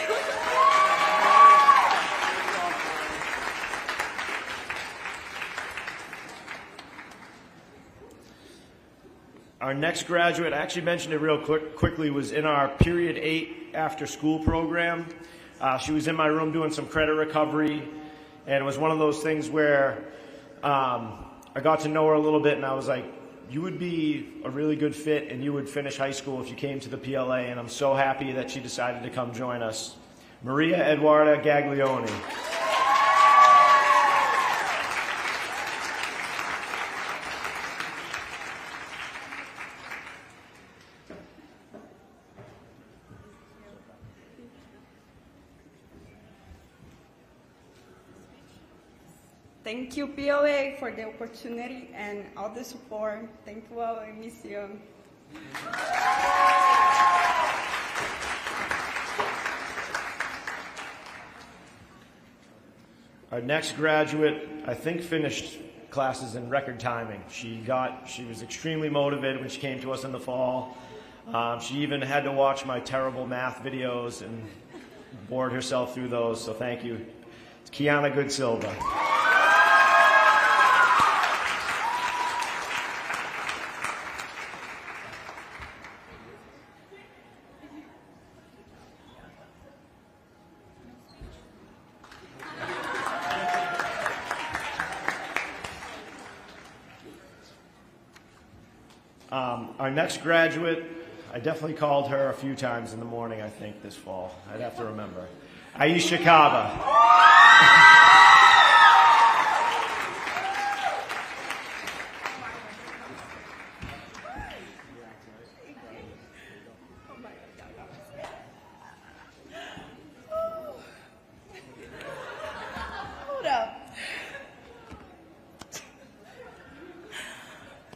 Our next graduate, I actually mentioned it real quickly, was in our Period 8 after school program. She was in my room doing some credit recovery, and it was one of those things where I got to know her a little bit, and I was like, you would be a really good fit, and you would finish high school if you came to the PLA, and I'm so happy that she decided to come join us. Maria Eduarda Gaglione. Thank you, PLA, for the opportunity and all the support. Thank you all, I miss you. Our next graduate, I think, finished classes in record timing. She was extremely motivated when she came to us in the fall. She even had to watch my terrible math videos and bored herself through those, so thank you. It's Kiana Goodsilva. Our next graduate, I definitely called her a few times in the morning, I think, this fall. I'd have to remember. Aisha Kaba. Hold up.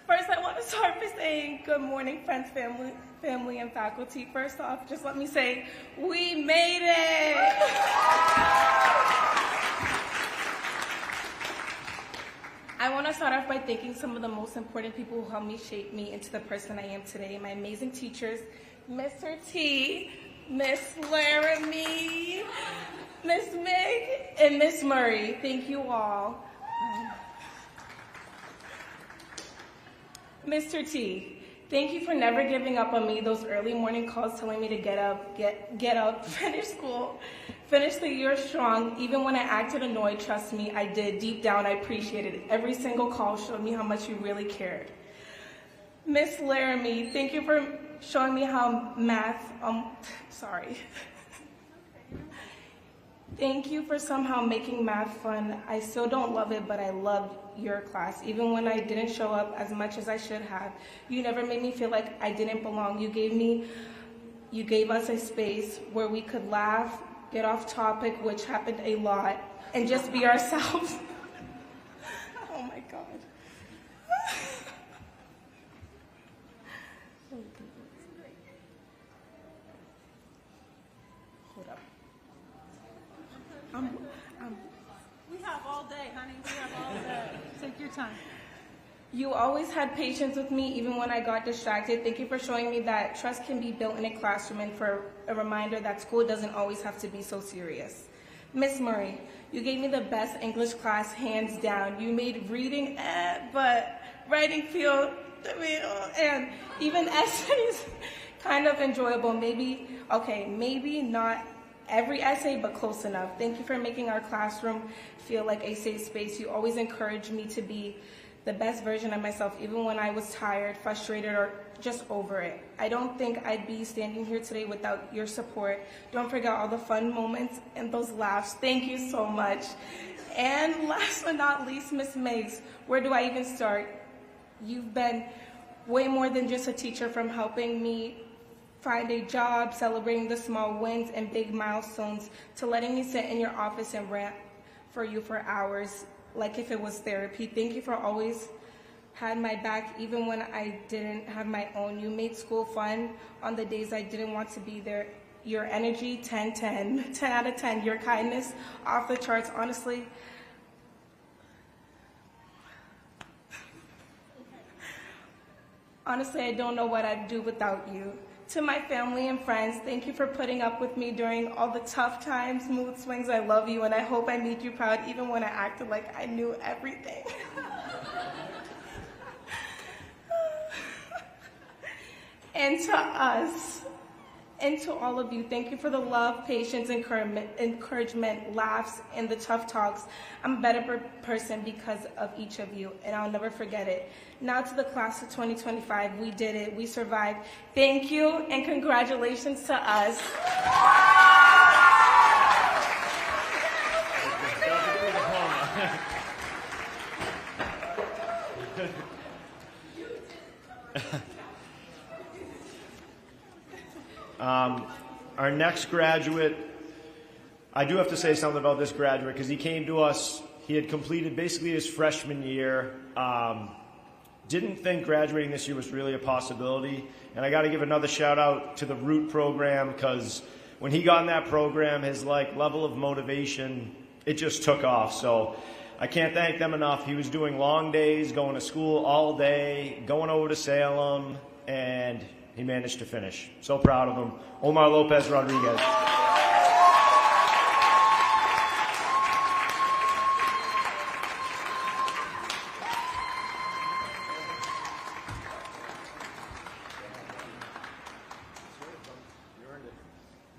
First, I want to start by saying good morning, friends, family, and faculty. First off, just let me say, we made it! I want to start off by thanking some of the most important people who helped me shape me into the person I am today. My amazing teachers, Mr. T, Miss Laramie, Miss Meg, and Miss Murray. Thank you all. Mr. T, thank you for never giving up on me. Those early morning calls telling me to get up, finish school, finish the year strong. Even when I acted annoyed, trust me, I did. Deep down, I appreciated it. Every single call showed me how much you really cared. Miss Laramie, thank you for showing me how math, sorry. Thank you for somehow making math fun. I still don't love it, but I loved your class. Even when I didn't show up as much as I should have, you never made me feel like I didn't belong. You gave us a space where we could laugh, get off topic, which happened a lot, and just be ourselves. Oh my God. Hold up. We have all day, honey. We have all day. Take your time. You always had patience with me even when I got distracted. Thank you for showing me that trust can be built in a classroom and for a reminder that school doesn't always have to be so serious. Miss Murray, you gave me the best English class hands down. You made reading, but writing feel, and even essays kind of enjoyable. Maybe not every essay, but close enough. Thank you for making our classroom feel like a safe space. You always encourage me to be the best version of myself, even when I was tired, frustrated, or just over it. I don't think I'd be standing here today without your support. Don't forget all the fun moments and those laughs. Thank you so much. And last but not least, Miss Meigs, where do I even start? You've been way more than just a teacher, from helping me find a job, celebrating the small wins and big milestones, to letting me sit in your office and rant for you for hours like if it was therapy. Thank you for always had my back even when I didn't have my own. You made school fun on the days I didn't want to be there. Your energy, 10 out of 10. Your kindness, off the charts. Honestly, I don't know what I'd do without you. To my family and friends, thank you for putting up with me during all the tough times, mood swings. I love you, and I hope I made you proud even when I acted like I knew everything. And to us, and to all of you, thank you for the love, patience, encouragement, laughs, and the tough talks. I'm a better person because of each of you, and I'll never forget it. Now to the class of 2025, we did it, we survived. Thank you, and congratulations to us. Our next graduate, I do have to say something about this graduate because he came to us, he had completed basically his freshman year, didn't think graduating this year was really a possibility, and I got to give another shout out to the Root program because when he got in that program, his level of motivation, it just took off. So I can't thank them enough. He was doing long days, going to school all day, going over to Salem, and he managed to finish. So proud of him. Omar Lopez Rodriguez.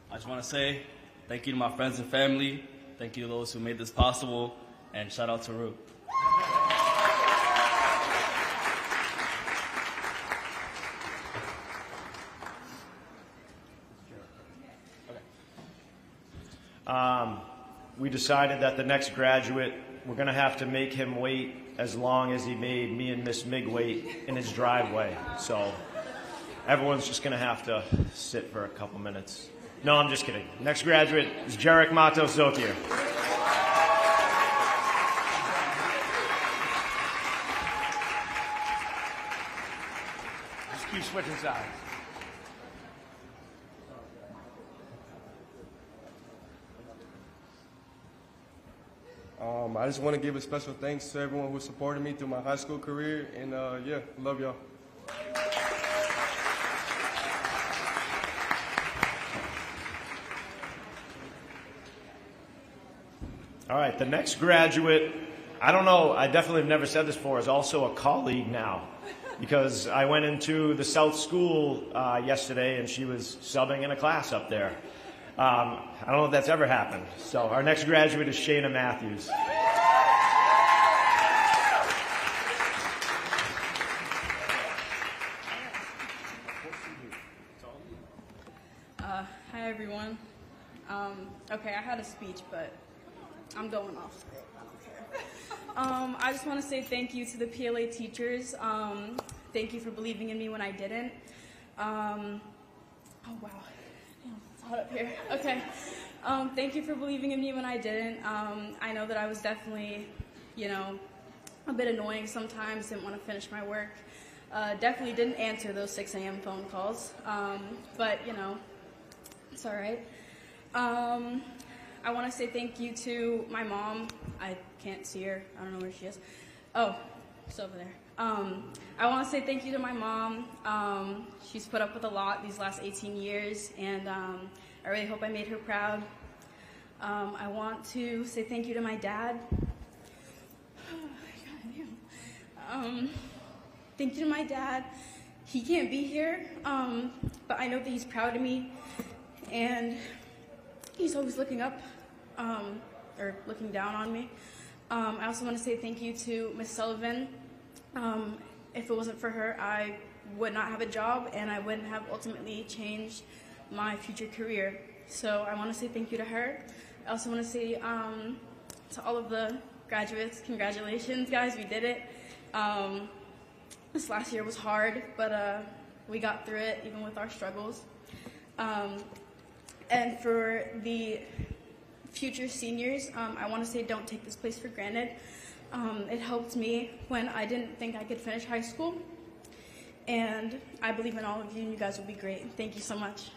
I just want to say thank you to my friends and family. Thank you to those who made this possible. And shout out to Root. We decided that the next graduate, we're going to have to make him wait as long as he made me and Miss Mig wait in his driveway. So everyone's just going to have to sit for a couple minutes. No, I'm just kidding. Next graduate is Jarek Matos Zokier. Just keep switching sides. I just want to give a special thanks to everyone who supported me through my high school career, and yeah, love y'all. All right, the next graduate, I don't know, I definitely have never said this before, is also a colleague now. Because I went into the South School yesterday and she was subbing in a class up there. I don't know if that's ever happened. So our next graduate is Shayna Matthews. Hi everyone. Okay, I had a speech, but I'm going off script. I don't care. I just want to say thank you to the PLA teachers. Thank you for believing in me when I didn't. Oh wow, damn, it's hot up here. Okay. Thank you for believing in me when I didn't. I know that I was definitely, a bit annoying sometimes. Didn't want to finish my work. Definitely didn't answer those 6 a.m. phone calls. But it's all right. I want to say thank you to my mom. I can't see her. I don't know where she is. Oh, she's over there. I want to say thank you to my mom. She's put up with a lot these last 18 years, and I really hope I made her proud. I want to say thank you to my dad. Thank you to my dad. He can't be here, but I know that he's proud of me, and he's always looking up, or looking down on me. I also want to say thank you to Miss Sullivan. If it wasn't for her, I would not have a job, and I wouldn't have ultimately changed my future career. So I want to say thank you to her. I also want to say to all of the graduates, congratulations, guys, we did it. This last year was hard, but we got through it, even with our struggles. And for the future seniors, I want to say don't take this place for granted. It helped me when I didn't think I could finish high school. And I believe in all of you, and you guys will be great. Thank you so much.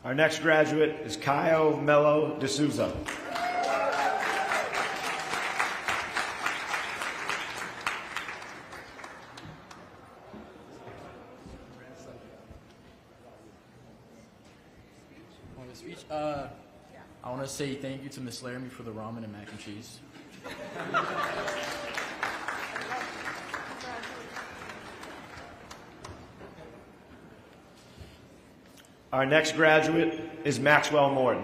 Our next graduate is Caio Melo de Souza. I want to say thank you to Miss Laramie for the ramen and mac and cheese. Our next graduate is Maxwell Morton.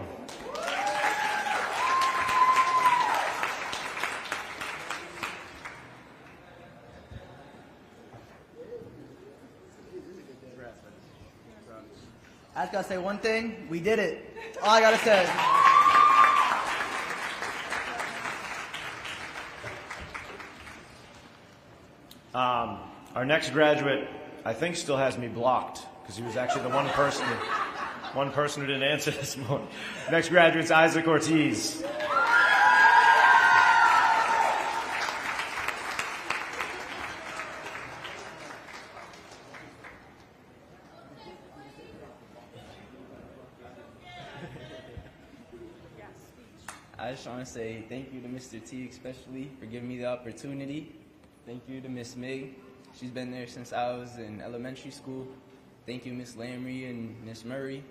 I just gotta say one thing, we did it. That's all I gotta say. Our next graduate, I think, still has me blocked because he was actually the one person who didn't answer this morning. Next graduate's Isaac Ortiz. I just want to say thank you to Mr. T especially for giving me the opportunity. Thank you to Miss Mig. She's been there since I was in elementary school. Thank you, Miss Lamry and Miss Murray.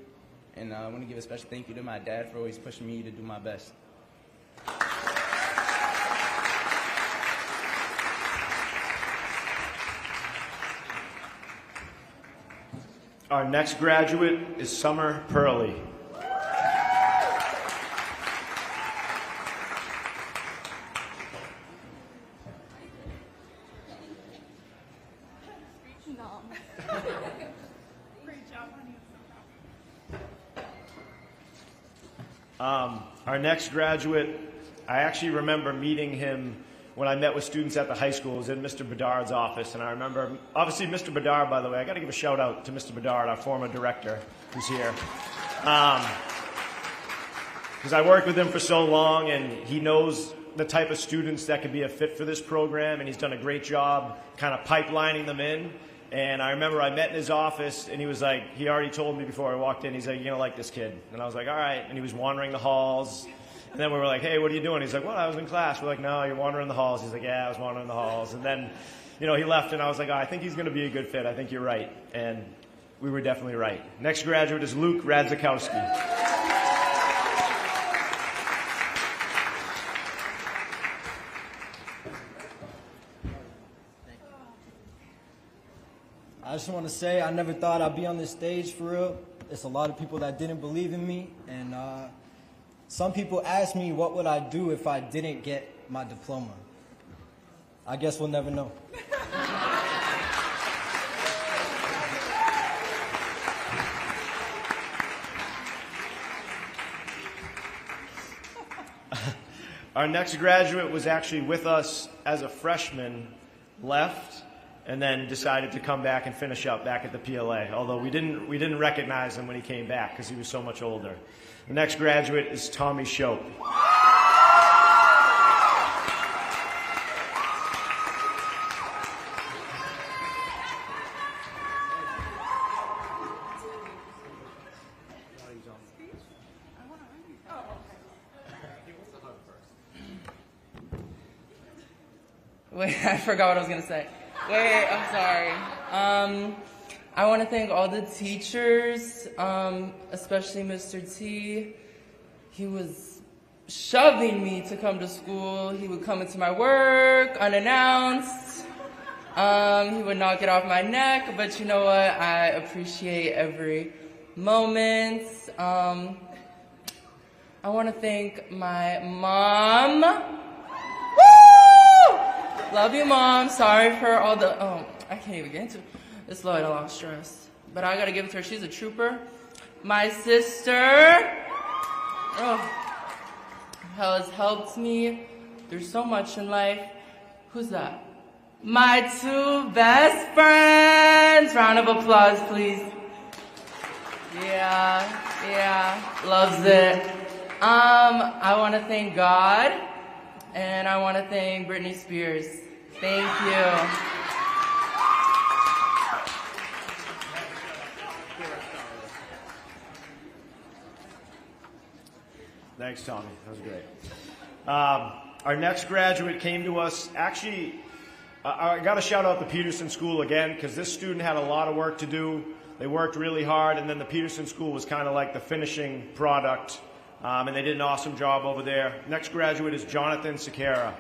And I want to give a special thank you to my dad for always pushing me to do my best. Our next graduate is Summer Purley. Our next graduate, I actually remember meeting him when I met with students at the high school. It was in Mr. Bedard's office, and I remember, obviously Mr. Bedard, by the way, I got to give a shout out to Mr. Bedard, our former director, who's here. Because I worked with him for so long, and he knows the type of students that could be a fit for this program, and he's done a great job kind of pipelining them in. And I remember I met in his office, and he was like, he already told me before I walked in, he's like, you're going to like this kid. And I was like, all right. And he was wandering the halls. And then we were like, hey, what are you doing? He's like, well, I was in class. We're like, no, you're wandering the halls. He's like, yeah, I was wandering the halls. And then, he left, and I was like, oh, I think he's going to be a good fit. I think you're right. And we were definitely right. Next graduate is Luke Radzikowski. I just want to say I never thought I'd be on this stage for real. It's a lot of people that didn't believe in me, and some people asked me what would I do if I didn't get my diploma. I guess we'll never know. Our next graduate was actually with us as a freshman, left, and then decided to come back and finish up back at the PLA, although we didn't recognize him when he came back because he was so much older. The next graduate is Tommy Shope. Wait, I forgot what I was going to say. Wait, I'm sorry. I want to thank all the teachers, especially Mr. T. He was shoving me to come to school. He would come into my work unannounced. He would not get off my neck, but you know what? I appreciate every moments. I want to thank my mom. Woo! Love you, Mom. Sorry for all the, I can't even get into it. It's low and a lot of stress. But I got to give it to her. She's a trooper. My sister has helped me through so much in life. Who's that? My two best friends. Round of applause, please. Yeah, loves it. I want to thank God, and I want to thank Britney Spears. Thank you. Thanks, Tommy. That was great. Our next graduate came to us. Actually, I got to shout out the Peterson School again, because this student had a lot of work to do. They worked really hard, and then the Peterson School was kind of like the finishing product, and they did an awesome job over there. Next graduate is Jonathan Sequeira.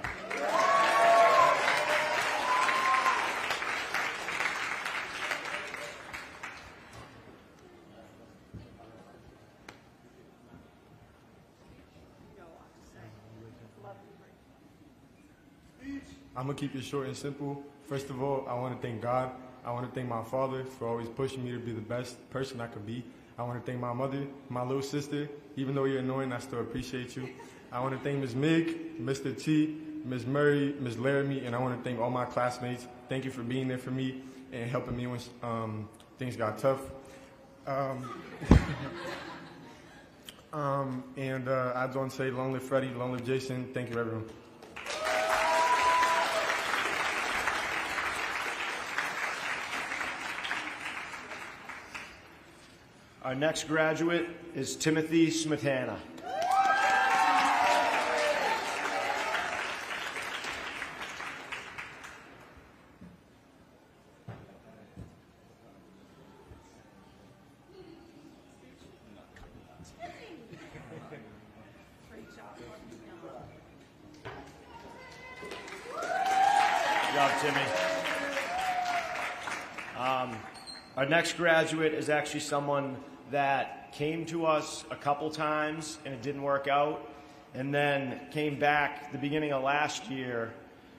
I'm going to keep it short and simple. First of all, I want to thank God. I want to thank my father for always pushing me to be the best person I could be. I want to thank my mother, my little sister. Even though you're annoying, I still appreciate you. I want to thank Ms. Mig, Mr. T, Ms. Murray, Ms. Laramie, and I want to thank all my classmates. Thank you for being there for me and helping me when things got tough. I just want to say long live Freddie, long live Jason. Thank you, everyone. Our next graduate is Timothy Smetana. Good job, Timmy. Our next graduate is actually someone that came to us a couple times and it didn't work out, and then came back the beginning of last year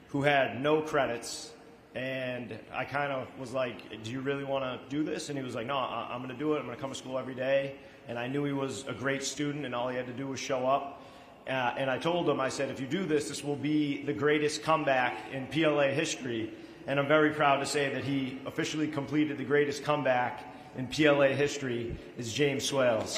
who had no credits, and I kind of was like, do you really want to do this? And he was like, no, I'm going to do it. I'm going to come to school every day. And I knew he was a great student and all he had to do was show up. And I told him, I said, if you do this, this will be the greatest comeback in PLA history. And I'm very proud to say that he officially completed the greatest comeback in PLA history is James Swales.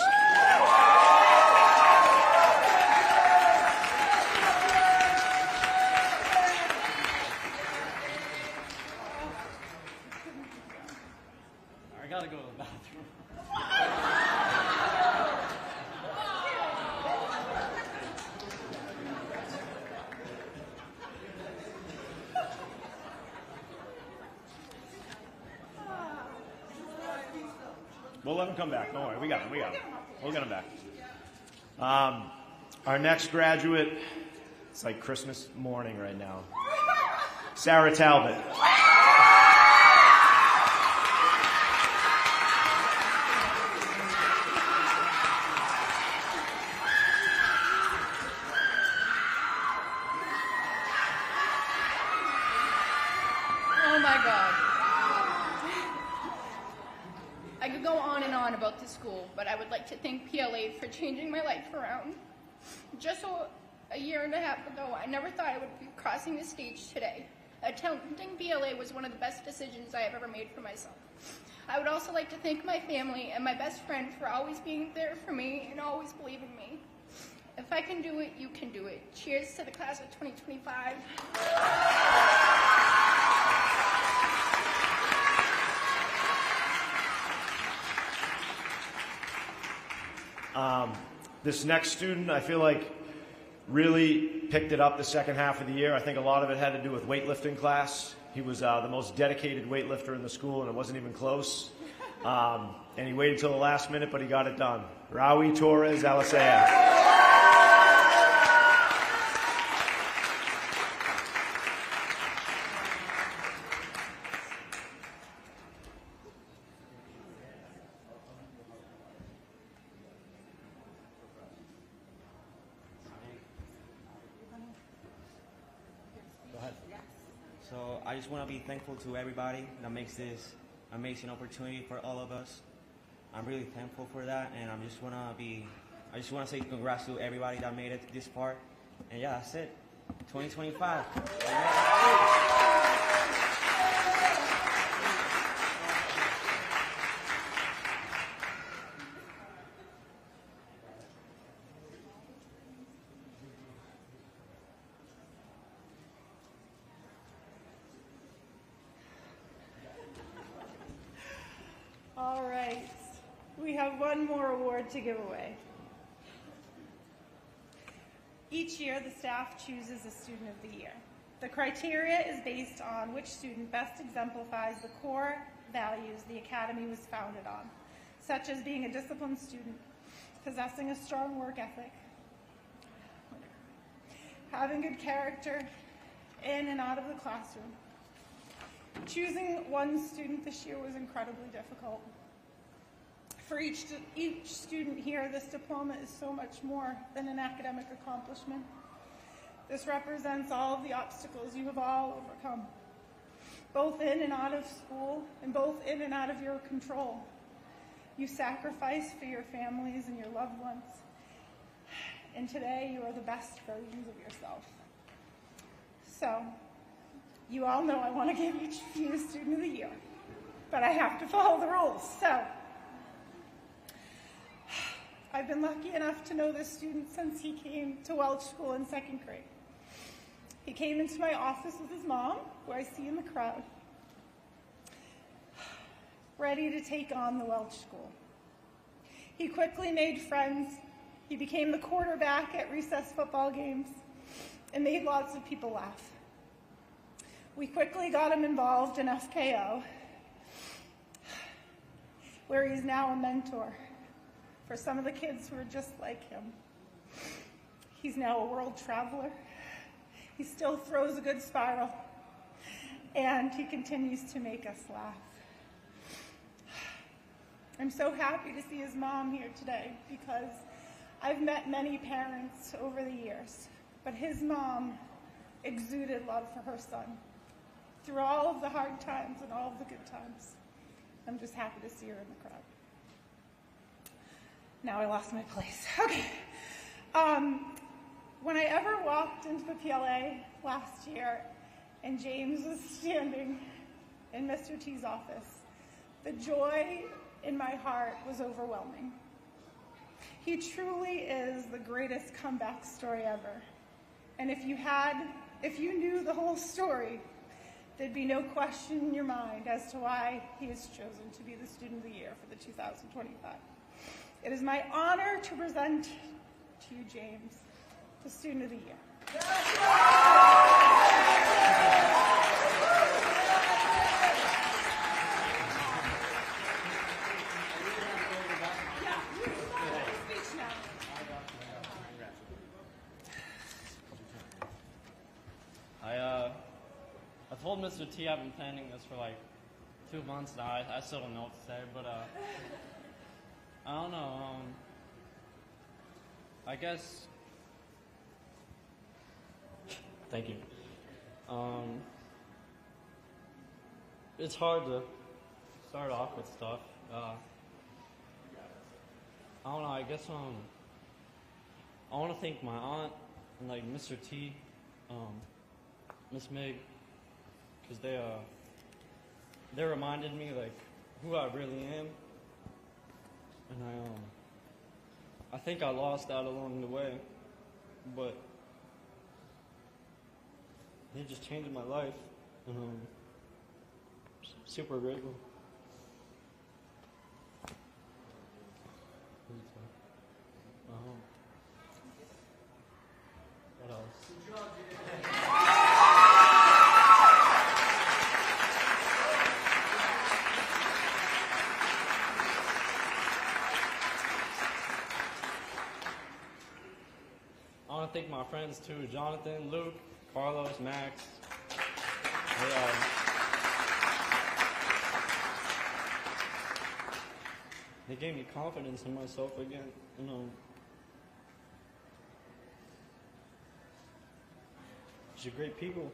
I gotta go to the bathroom. We'll let him come back. Don't worry. We got him. We'll get him back. Our next graduate, it's like Christmas morning right now. Sarah Talbot. Oh my God. I could go on and on about this school, but I would like to thank PLA for changing my life around. Just a year and a half ago, I never thought I would be crossing the stage today. Attending PLA was one of the best decisions I have ever made for myself. I would also like to thank my family and my best friend for always being there for me and always believing in me. If I can do it, you can do it. Cheers to the class of 2025. This next student, I feel like, really picked it up the second half of the year. I think a lot of it had to do with weightlifting class. He was the most dedicated weightlifter in the school, and it wasn't even close. And he waited till the last minute, but he got it done. Raui Torres Alicea. So I just want to be thankful to everybody that makes this amazing opportunity for all of us. I'm really thankful for that, and I just want to say congrats to everybody that made it this far. And yeah, that's it. 2025. All right, we have one more award to give away. Each year, the staff chooses a Student of the Year. The criteria is based on which student best exemplifies the core values the Academy was founded on, such as being a disciplined student, possessing a strong work ethic, having good character in and out of the classroom. Choosing one student this year was incredibly difficult. For each student here, this diploma is so much more than an academic accomplishment. This represents all of the obstacles you have all overcome, both in and out of school, and both in and out of your control. You sacrifice for your families and your loved ones, and today you are the best versions of yourself. So, you all know I want to give each of you a Student of the Year, but I have to follow the rules. So, I've been lucky enough to know this student since he came to Welch School in 2nd grade. He came into my office with his mom, who I see in the crowd, ready to take on the Welch School. He quickly made friends. He became the quarterback at recess football games and made lots of people laugh. We quickly got him involved in FKO, where he's now a mentor for some of the kids who are just like him. He's now a world traveler. He still throws a good spiral, and he continues to make us laugh. I'm so happy to see his mom here today because I've met many parents over the years, but his mom exuded love for her son through all of the hard times and all of the good times. I'm just happy to see her in the crowd. Now I lost my place. Okay. When I ever walked into the PLA last year and James was standing in Mr. T's office, the joy in my heart was overwhelming. He truly is the greatest comeback story ever. And if you knew the whole story, there'd be no question in your mind as to why he is chosen to be the Student of the Year for the 2025. It is my honor to present to you, James, the Student of the Year. I told Mr. T I've been planning this for like 2 months now. I still don't know what to say, but I don't know. I guess. Thank you. It's hard to start off with stuff. I don't know. I guess I want to thank my aunt and like Mr. T, Miss Meg, because they reminded me like who I really am, and I think I lost that along the way, but they just changed my life, and I'm super grateful. What else? I want to thank my friends too, Jonathan, Luke, Carlos, Max. They gave me confidence in myself again. You're great people.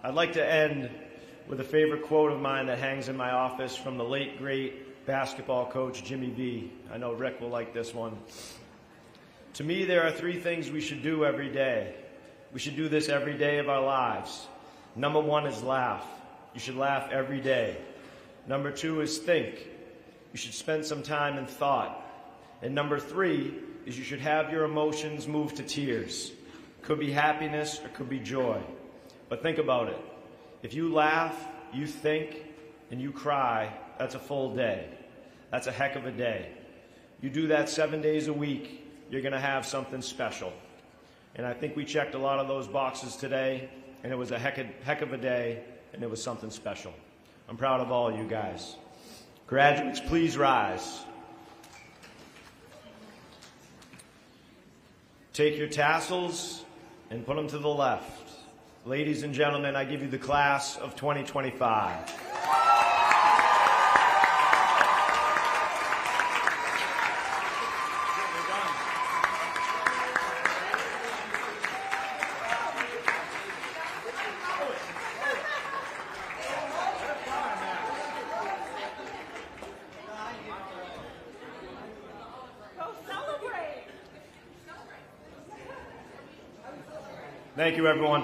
I'd like to end with a favorite quote of mine that hangs in my office from the late, great basketball coach Jimmy V. I know Rick will like this one. To me, there are 3 things we should do every day. We should do this every day of our lives. Number 1 is laugh. You should laugh every day. Number 2 is think. You should spend some time in thought. And number 3 is you should have your emotions move to tears. Could be happiness or could be joy. But think about it. If you laugh, you think, and you cry, that's a full day. That's a heck of a day. You do that 7 days a week, you're going to have something special. And I think we checked a lot of those boxes today, and it was a heck of a day, and it was something special. I'm proud of all you guys. Graduates, please rise. Take your tassels and put them to the left. Ladies and gentlemen, I give you the class of 2025. Thank you, everyone.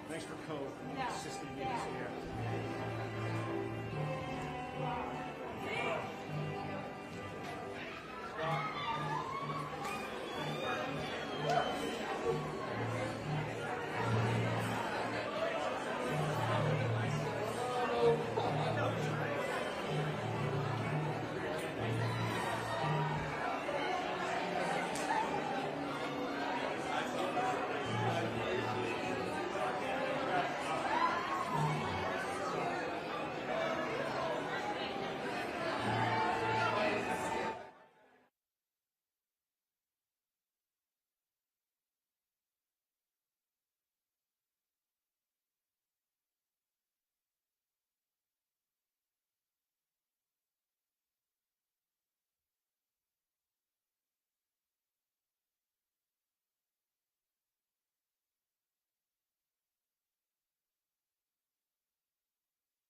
Thanks for assisting me this year.